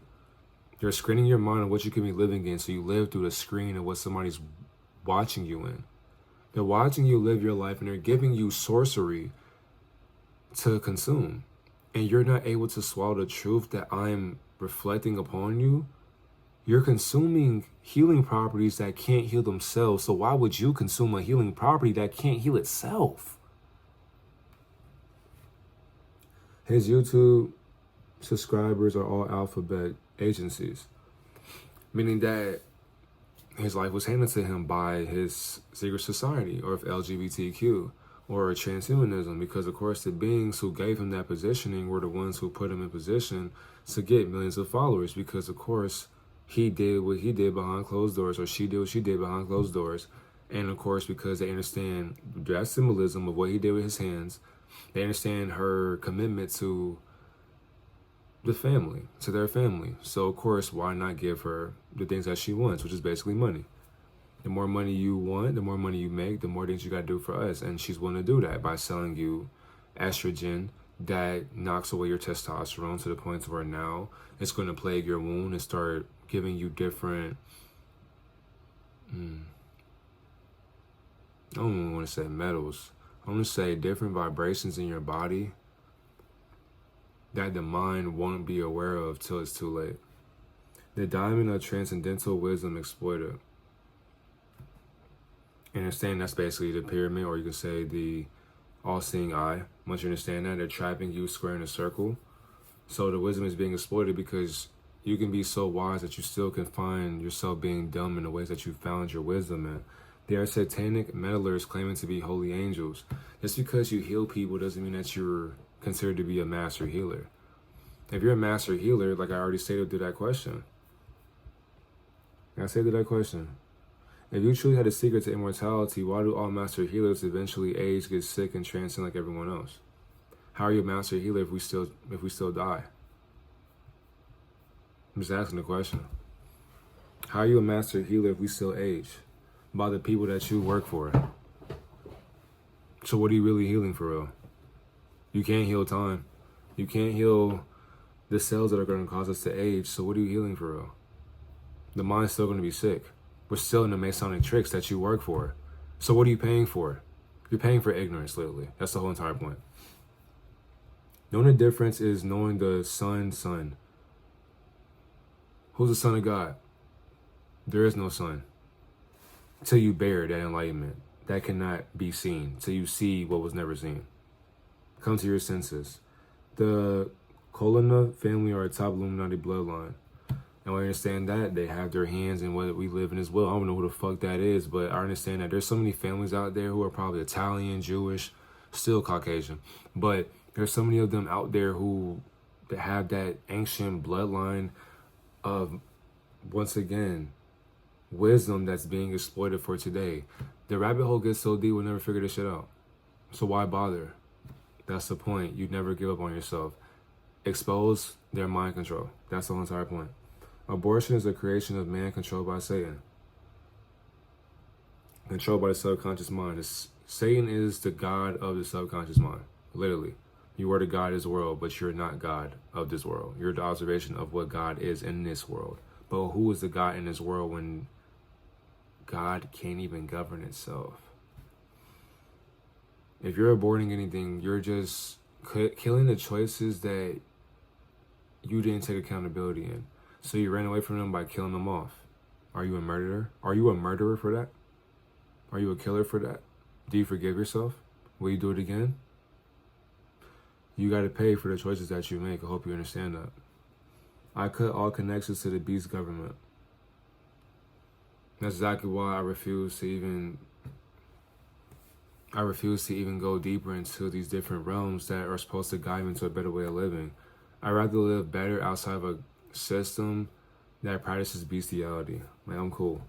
You're screening your mind on what you can be living in, so you live through the screen of what somebody's watching you in. They're watching you live your life, and they're giving you sorcery to consume. And you're not able to swallow the truth that I'm reflecting upon you. You're consuming healing properties that can't heal themselves. So why would you consume a healing property that can't heal itself? His YouTube subscribers are all alphabet agencies, meaning that his life was handed to him by his secret society, or if LGBTQ, or transhumanism, because of course the beings who gave him that positioning were the ones who put him in position to get millions of followers, because of course he did what he did behind closed doors, or she did what she did behind closed doors. And of course, because they understand that symbolism of what he did with his hands, they understand her commitment to the family, to their family. So of course, why not give her the things that she wants, which is basically money. The more money you want, the more money you make, the more things you got to do for us. And she's willing to do that by selling you estrogen that knocks away your testosterone to the point where now it's going to plague your wound and start giving you different, I don't even want to say metals. I want to say different vibrations in your body that the mind won't be aware of till it's too late. The diamond of transcendental wisdom exploited. And understand that's basically the pyramid, or you can say the all-seeing eye. Once you understand that, they're trapping you square in a circle. So the wisdom is being exploited because you can be so wise that you still can find yourself being dumb in the ways that you found your wisdom in. They are satanic meddlers claiming to be holy angels. Just because you heal people doesn't mean that you're considered to be a master healer. If you're a master healer, like I already stated through that question. I said to that question. If you truly had a secret to immortality, why do all master healers eventually age, get sick, and transcend like everyone else? How are you a master healer if we still die? I'm just asking the question. How are you a master healer if we still age? By the people that you work for. So what are you really healing for real? You can't heal time. You can't heal the cells that are going to cause us to age. So what are you healing for real? The mind's still going to be sick. We're still in the Masonic tricks that you work for. So what are you paying for? You're paying for ignorance, literally. That's the whole entire point. Knowing the difference is knowing the son. Who's the son of God? There is no son. Till you bear that enlightenment. That cannot be seen. Till you see what was never seen. Come to your senses. The Colonna family are a top Illuminati bloodline. And we understand that they have their hands in what we live in as well. I don't know who the fuck that is, but I understand that there's so many families out there who are probably Italian, Jewish, still Caucasian. But there's so many of them out there who have that ancient bloodline of, once again, wisdom that's being exploited for today. The rabbit hole gets so deep, we'll never figure this shit out. So why bother? That's the point. You never give up on yourself. Expose their mind control. That's the whole entire point. Abortion is a creation of man controlled by Satan. Controlled by the subconscious mind. Satan is the god of the subconscious mind. Literally. You are the God of this world, but you're not God of this world. You're the observation of what God is in this world. But who is the God in this world when God can't even govern itself? If you're aborting anything, you're just killing the choices that you didn't take accountability in. So you ran away from them by killing them off. Are you a murderer? Are you a murderer for that? Are you a killer for that? Do you forgive yourself? Will you do it again? You got to pay for the choices that you make. I hope you understand that. I cut all connections to the beast government. That's exactly why I refuse to even go deeper into these different realms that are supposed to guide me into a better way of living. I'd rather live better outside of a system that practices bestiality. Like, I'm cool.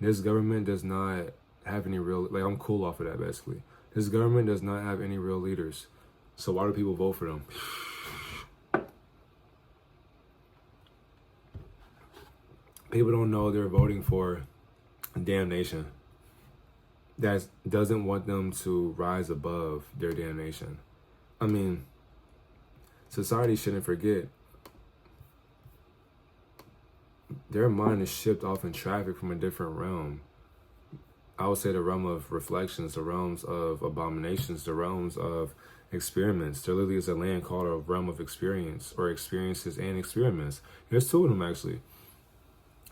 This government does not have any real, like, I'm cool off of that, basically. This government does not have any real leaders. So why do people vote for them? People don't know they're voting for damnation that doesn't want them to rise above their damnation. I mean, society shouldn't forget. Their mind is shipped off in traffic from a different realm. I would say the realm of reflections, the realms of abominations, the realms of experiments. There literally is a land called a realm of experience, or experiences and experiments. There's two of them, actually.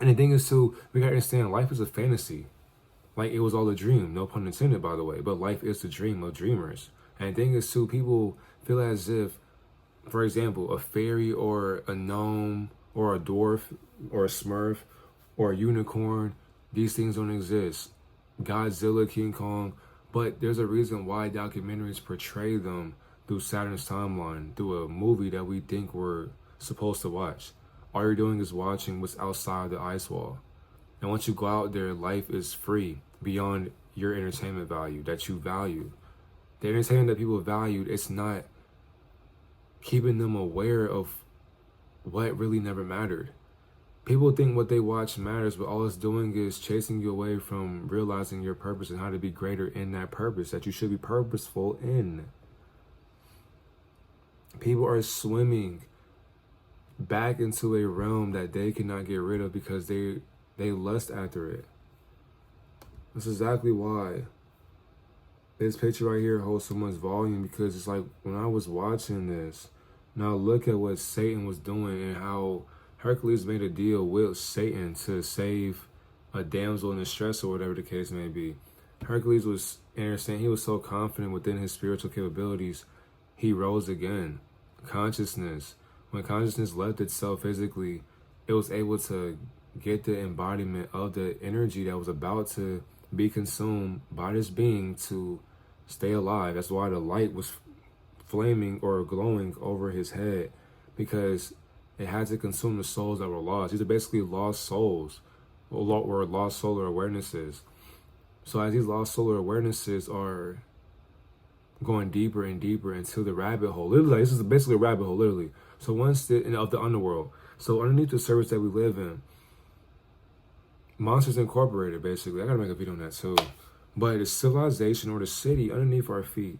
And the thing is, too, we gotta understand, life is a fantasy. Like, it was all a dream. No pun intended, by the way. But life is the dream of dreamers. And the thing is, too, people feel as if, for example, a fairy or a gnome or a dwarf or a smurf or a unicorn, these things don't exist. Godzilla, King Kong, but there's a reason why documentaries portray them through Saturn's timeline, through a movie that we think we're supposed to watch. All you're doing is watching what's outside the ice wall. And once you go out there, life is free beyond your entertainment value that you value. The entertainment that people valued, it's not keeping them aware of what really never mattered. People think what they watch matters, but all it's doing is chasing you away from realizing your purpose and how to be greater in that purpose that you should be purposeful in. People are swimming back into a realm that they cannot get rid of because they lust after it. That's exactly why this picture right here holds so much volume, because it's like when I was watching this, Now look at what Satan was doing and how Hercules made a deal with Satan to save a damsel in distress or whatever the case may be. Hercules was, he was so confident within his spiritual capabilities, he rose again. Consciousness. When consciousness left itself physically, it was able to get the embodiment of the energy that was about to be consumed by this being to stay alive. That's why the light was flaming or glowing over his head, because it had to consume the souls that were lost. These are basically lost souls, or lost solar awarenesses. So as these lost solar awarenesses are going deeper and deeper into the rabbit hole, literally, this is basically a rabbit hole, literally. So once of the underworld. So underneath the surface that we live in, Monsters Incorporated, basically. I gotta make a video on that too. But the civilization or the city underneath our feet,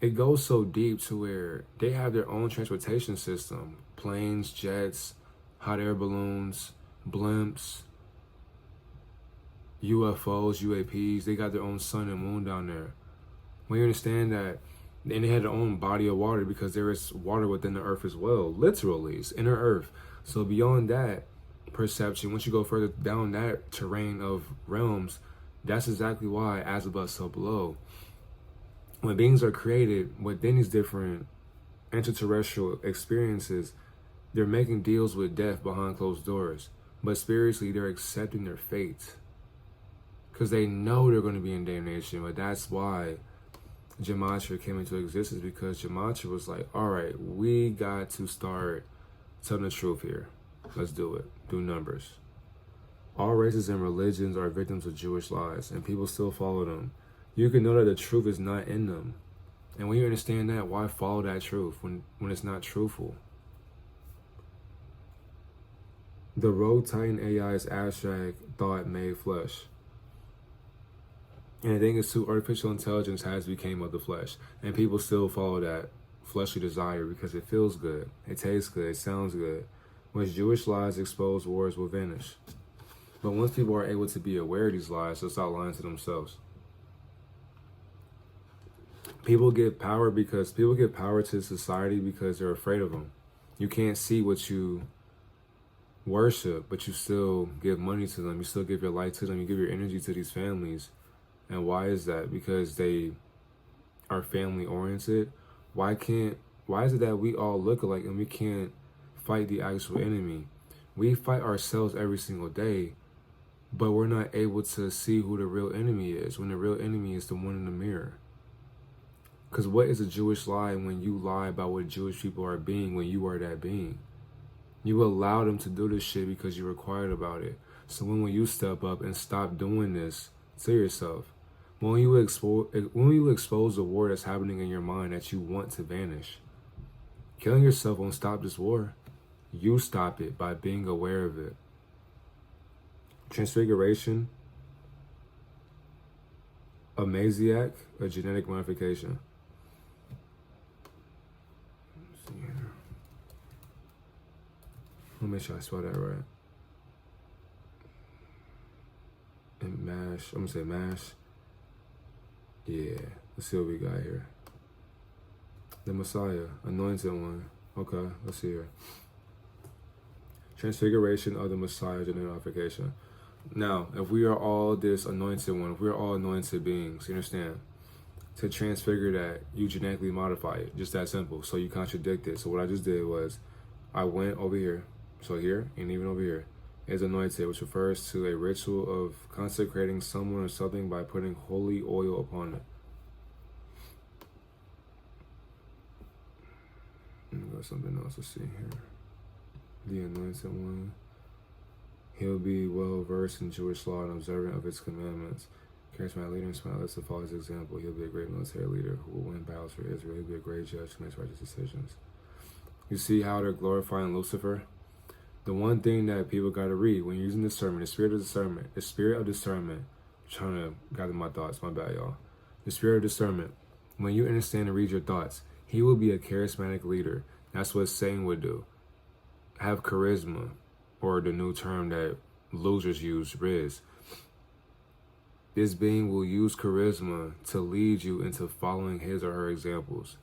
it goes so deep to where they have their own transportation system. Planes, jets, hot air balloons, blimps, UFOs, UAPs. They got their own sun and moon down there. When you understand that, and they had their own body of water, because there is water within the earth as well. Literally, it's inner earth. So beyond that perception, once you go further down that terrain of realms, that's exactly why as above, so below. When beings are created within these different extraterrestrial experiences, they're making deals with death behind closed doors. But spiritually, they're accepting their fate, because they know they're going to be in damnation. But that's why Gematria came into existence, because Gematria was like, all right, we got to start telling the truth here. Let's do it. Do numbers. All races and religions are victims of Jewish lies, and people still follow them. You can know that the truth is not in them. And when you understand that, why follow that truth when it's not truthful? The Rogue Titan AI is abstract thought made flesh. And the thing is, too, artificial intelligence has become of the flesh. And people still follow that fleshly desire because it feels good, it tastes good, it sounds good. Once Jewish lies exposed, wars will vanish. But once people are able to be aware of these lies, they'll stop lying to themselves. People give power to society because they're afraid of them. You can't see what you worship, but you still give money to them. You still give your life to them. You give your energy to these families. And why is that? Because they are family oriented. Why is it that we all look alike and we can't fight the actual enemy? We fight ourselves every single day, but we're not able to see who the real enemy is, when the real enemy is the one in the mirror. Because what is a Jewish lie when you lie about what Jewish people are being when you are that being? You allow them to do this shit because you're required about it. So when will you step up and stop doing this to yourself? When will you expose the war that's happening in your mind that you want to vanish? Killing yourself won't stop this war. You stop it by being aware of it. Transfiguration, amnesiac, a genetic modification. Let's see here. Let me make sure I spell that right. And MASH, I'm gonna say MASH. Yeah, let's see what we got here. The Messiah, anointed one. Okay, let's see here. Transfiguration of the Messiah, genetic modification. Now, if we are all this anointed one, if we're all anointed beings, you understand? To transfigure that, you genetically modify it. Just that simple. So you contradict it. So what I just did was, I went over here. So here, and even over here, is anointed, which refers to a ritual of consecrating someone or something by putting holy oil upon it. Let me go to something else to see here. The anointed one. He'll be well versed in Jewish law and observant of its commandments. Charismatic leader and smile to follow his example. He'll be a great military leader who will win battles for Israel. He'll be a great judge who makes righteous decisions. You see how they're glorifying Lucifer? The one thing that people got to read when you're using discernment, the spirit of discernment, I'm trying to gather my thoughts, my bad, y'all. The spirit of discernment, when you understand and read your thoughts, he will be a charismatic leader. That's what Satan would do. Have charisma, or the new term that losers use, Riz. This being will use charisma to lead you into following his or her examples.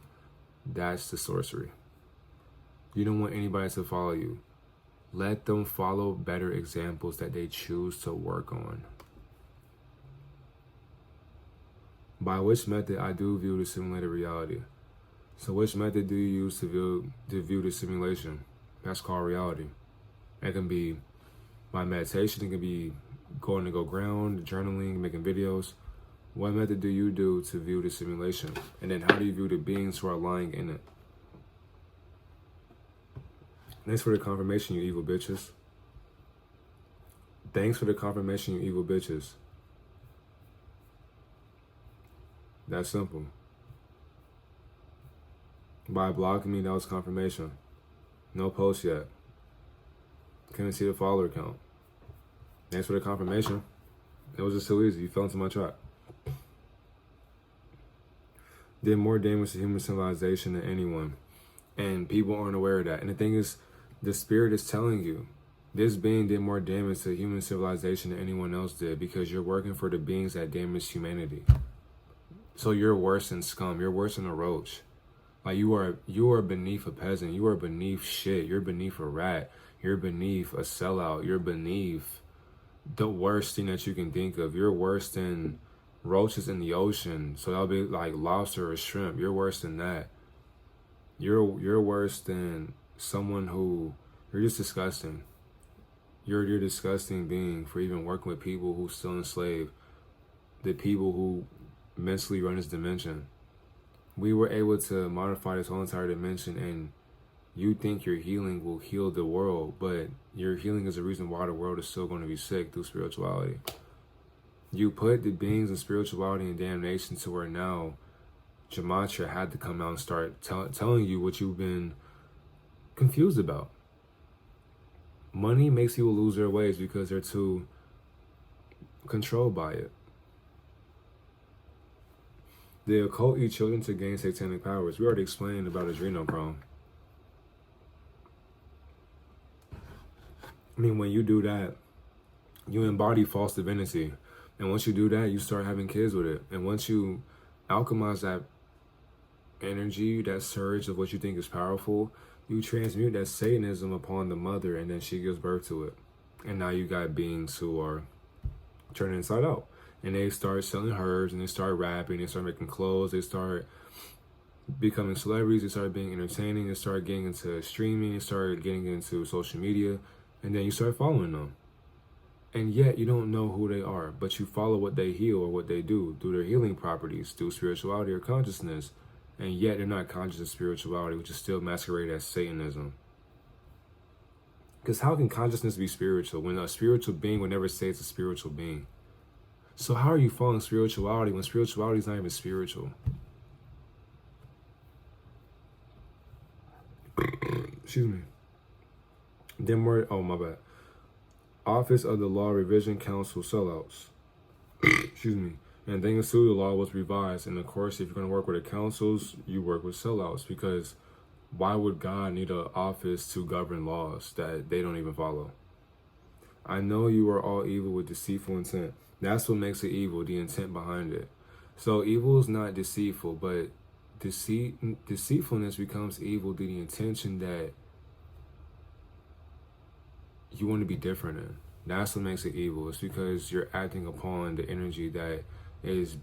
That's the sorcery. You don't want anybody to follow you. Let them follow better examples that they choose to work on. By which method I do view the simulated reality. So which method do you use to view the simulation? That's called reality. It can be by meditation, it can be going to go ground, journaling, making videos. What method do you do to view the simulation? And then how do you view the beings who are lying in it? Thanks for the confirmation, you evil bitches. Thanks for the confirmation, you evil bitches. That's simple. By blocking me, that was confirmation. No post yet. Couldn't see the follower count. Thanks for the confirmation. It was just so easy. You fell into my trap. Did more damage to human civilization than anyone. And people aren't aware of that. And the thing is, the spirit is telling you, this being did more damage to human civilization than anyone else did, because you're working for the beings that damaged humanity. So you're worse than scum. You're worse than a roach. Like you are beneath a peasant. You are beneath shit. You're beneath a rat. You're beneath a sellout. You're beneath the worst thing that you can think of. You're worse than roaches in the ocean. So that'll be like lobster or shrimp. You're worse than that. You're worse than someone who, you're just disgusting. You're a disgusting being for even working with people who still enslave the people who mentally run this dimension. We were able to modify this whole entire dimension, and you think your healing will heal the world, but your healing is the reason why the world is still going to be sick through spirituality. You put the beings in spirituality and damnation to where now Gematria had to come out and start telling you what you've been confused about. Money makes people lose their ways because they're too controlled by it. The occult eat children to gain satanic powers. We already explained about adrenochrome. I mean, when you do that, you embody false divinity. And once you do that, you start having kids with it. And once you alchemize that energy, that surge of what you think is powerful, you transmute that Satanism upon the mother, and then she gives birth to it. And now you got beings who are turning inside out. And they start selling herbs, and they start rapping, they start making clothes, they start becoming celebrities, they start being entertaining, they start getting into streaming, they start getting into social media, and then you start following them. And yet you don't know who they are, but you follow what they heal or what they do through their healing properties, through spirituality or consciousness. And yet they're not conscious of spirituality, which is still masqueraded as Satanism. Because how can consciousness be spiritual when a spiritual being would never say it's a spiritual being? So how are you following spirituality when spirituality is not even spiritual? Excuse me. Then we're, oh my bad. Office of the Law Revision Council sellouts. Excuse me. And things too, the law was revised. And of course, if you're going to work with the councils, you work with sellouts, because why would God need an office to govern laws that they don't even follow? I know you are all evil with deceitful intent. That's what makes it evil, the intent behind it. So evil is not deceitful, but deceitfulness becomes evil due to the intention that you want to be different in. That's what makes it evil. It's because you're acting upon the energy that is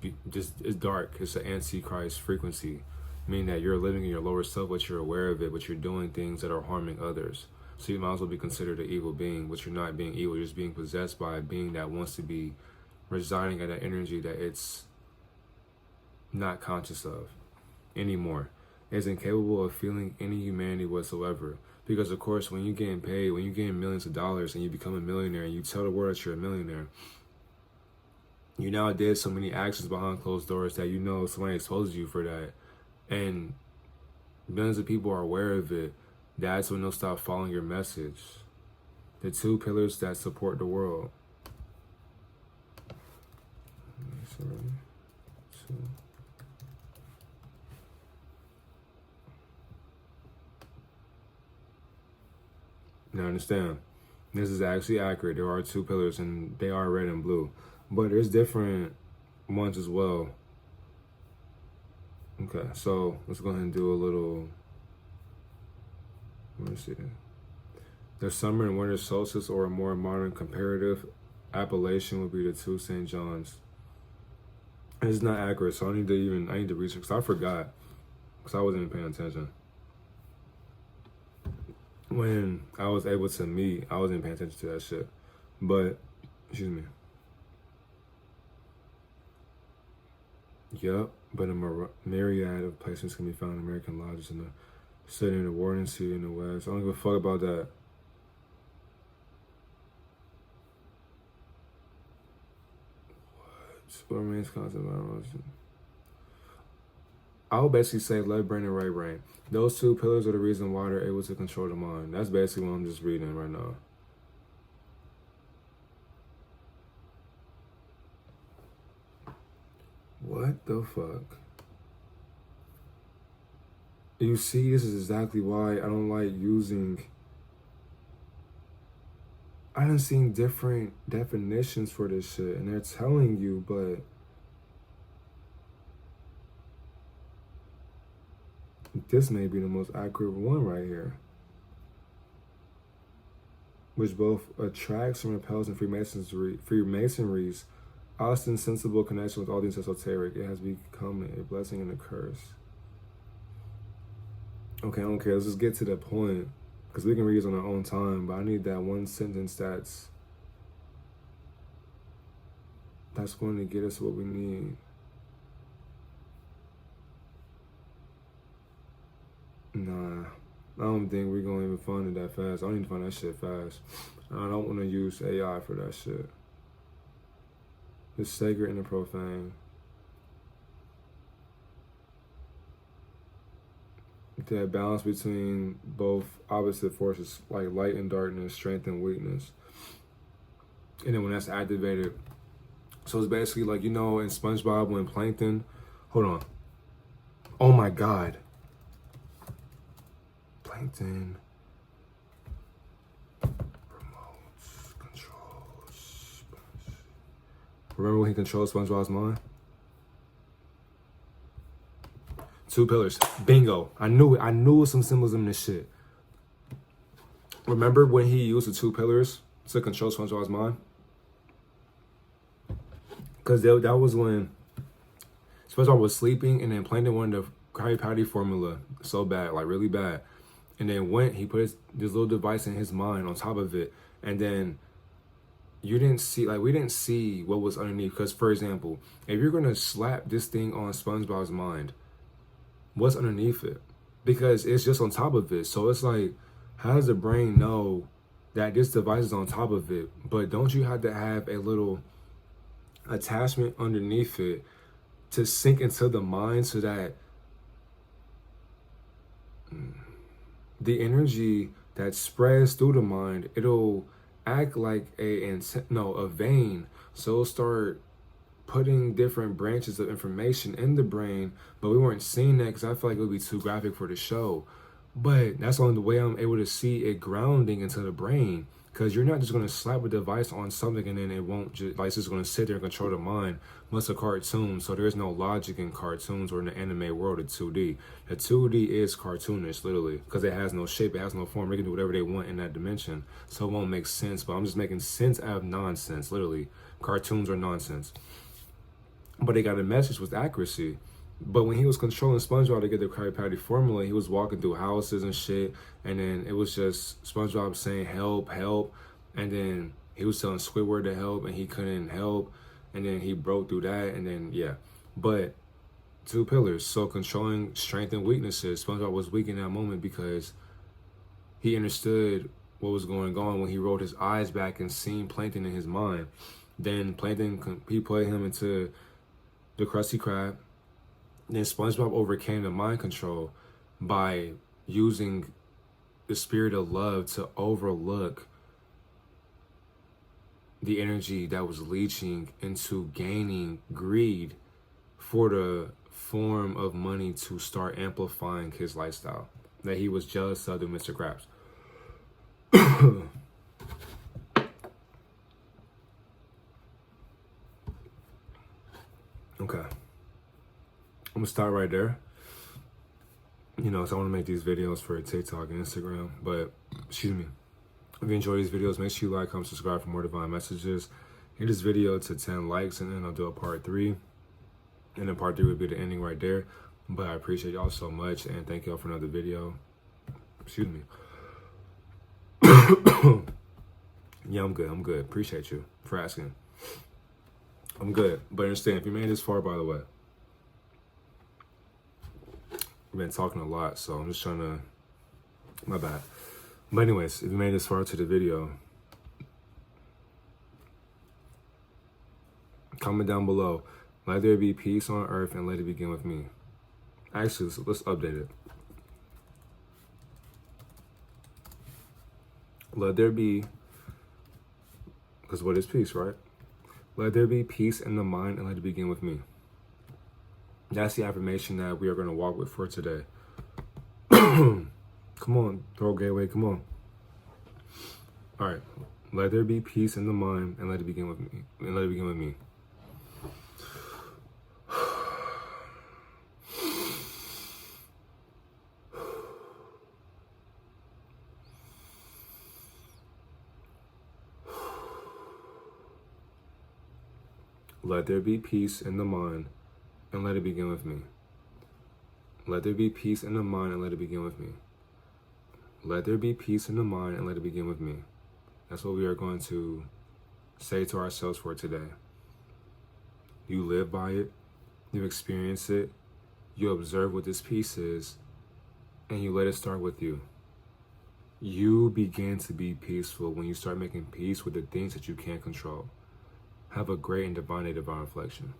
dark. It's an antichrist frequency, meaning that you're living in your lower self, but you're aware of it, but you're doing things that are harming others. So you might as well be considered an evil being, but you're not being evil. You're just being possessed by a being that wants to be residing at that energy that it's not conscious of anymore. It's incapable of feeling any humanity whatsoever. Because of course, when you're getting paid, when you're getting millions of dollars and you become a millionaire and you tell the world that you're a millionaire, you now did so many actions behind closed doors that you know somebody exposes you for that. And millions of people are aware of it. That's when they'll stop following your message. The two pillars that support the world. Now understand, this is actually accurate. There are two pillars and they are red and blue. But there's different ones as well. Okay, so let's go ahead and do a little Let me see. The summer and winter solstice, or a more modern comparative appellation, would be the two St. John's. It's not accurate, so I need to research. 'Cause I forgot, because I wasn't even paying attention. When I was able to meet, I wasn't paying attention to that shit. But, excuse me. Yup, but a myriad of placements can be found in American lodges in the city in the Warden Sea in the West. I don't give a fuck about that. What remains constant about I would basically say left brain and right brain. Those two pillars are the reason why they're able to control the mind. That's basically what I'm just reading right now. What the fuck? You see, this is exactly why I don't like using... I done seen different definitions for this shit, and they're telling you, but... this may be the most accurate one right here. Which both attracts and repels in Freemasonry's ostensible connection with all things esoteric. It has become a blessing and a curse. Okay, I don't care. Let's just get to the point. Because we can read this on our own time, but I need that one sentence that's going to get us what we need. Nah, I don't think we're going to even find it that fast. I need to find that shit fast. I don't want to use AI for that shit. The sacred and the profane. That balance between both opposite forces, like light and darkness, strength and weakness. And then when that's activated, so it's basically like, you know, in SpongeBob when Plankton, hold on. Oh my God. Plankton promotes, controls. Remember when he controls SpongeBob's mind? Two pillars. Bingo. I knew it. I knew some symbolism in this shit. Remember when he used the two pillars to control SpongeBob's mind? Because that was when SpongeBob was sleeping, and then Plankton wanted the Krabby Patty formula so bad, like really bad. And then he put this little device in his mind on top of it. And then we didn't see what was underneath. Because, for example, if you're going to slap this thing on SpongeBob's mind, what's underneath it? Because it's just on top of it. So it's like, how does the brain know that this device is on top of it? But don't you have to have a little attachment underneath it to sink into the mind so that the energy that spreads through the mind, it'll act like a vein. So it'll start putting different branches of information in the brain, but we weren't seeing that because I feel like it would be too graphic for the show. But that's only the way I'm able to see it grounding into the brain, because you're not just going to slap a device on something and then it won't just, like, it's just going to sit there and control the mind. It's a cartoon, so there's no logic in cartoons or in the anime world of 2D. The 2D is cartoonish, literally, because it has no shape, it has no form. They can do whatever they want in that dimension, so it won't make sense. But I'm just making sense out of nonsense, literally. Cartoons are nonsense. But they got a message with accuracy. But when he was controlling SpongeBob to get the Krabby Patty formula, he was walking through houses and shit, and then it was just SpongeBob saying help, help, and then he was telling Squidward to help, and he couldn't help, and then he broke through that, and then, yeah. But two pillars, so controlling strength and weaknesses. SpongeBob was weak in that moment because he understood what was going on when he rolled his eyes back and seen Plankton in his mind. Then Plankton, he put him into the Krusty Krab. Then SpongeBob overcame the mind control by using the spirit of love to overlook the energy that was leaching into gaining greed for the form of money to start amplifying his lifestyle that he was jealous of, the Mr. Krabs. Okay. I'm gonna start right there. You know, so I want to make these videos for TikTok and Instagram. But, excuse me. If you enjoy these videos, make sure you like, comment, subscribe for more divine messages. Get this video to 10 likes, and then I'll do a part 3. And then part 3 would be the ending right there. But I appreciate y'all so much, and thank y'all for another video. Excuse me. Yeah, I'm good. Appreciate you for asking. I'm good. But understand, if you made it this far, by the way, I've been talking a lot, so I'm just trying to, my bad. But anyways, if you made it this far to the video, comment down below, let there be peace on earth and let it begin with me. Actually, let's update it. Let there be, because what is peace, right? Let there be peace in the mind and let it begin with me. That's the affirmation that we are going to walk with for today. Come on, throw gateway, come on. All right. Let there be peace in the mind and let it begin with me. And let it begin with me. Let there be peace in the mind and let it begin with me. Let there be peace in the mind and let it begin with me. Let there be peace in the mind and let it begin with me. That's what we are going to say to ourselves for today. You live by it, you experience it, you observe what this peace is, and you let it start with you. You begin to be peaceful when you start making peace with the things that you can't control. Have a great and divine reflection.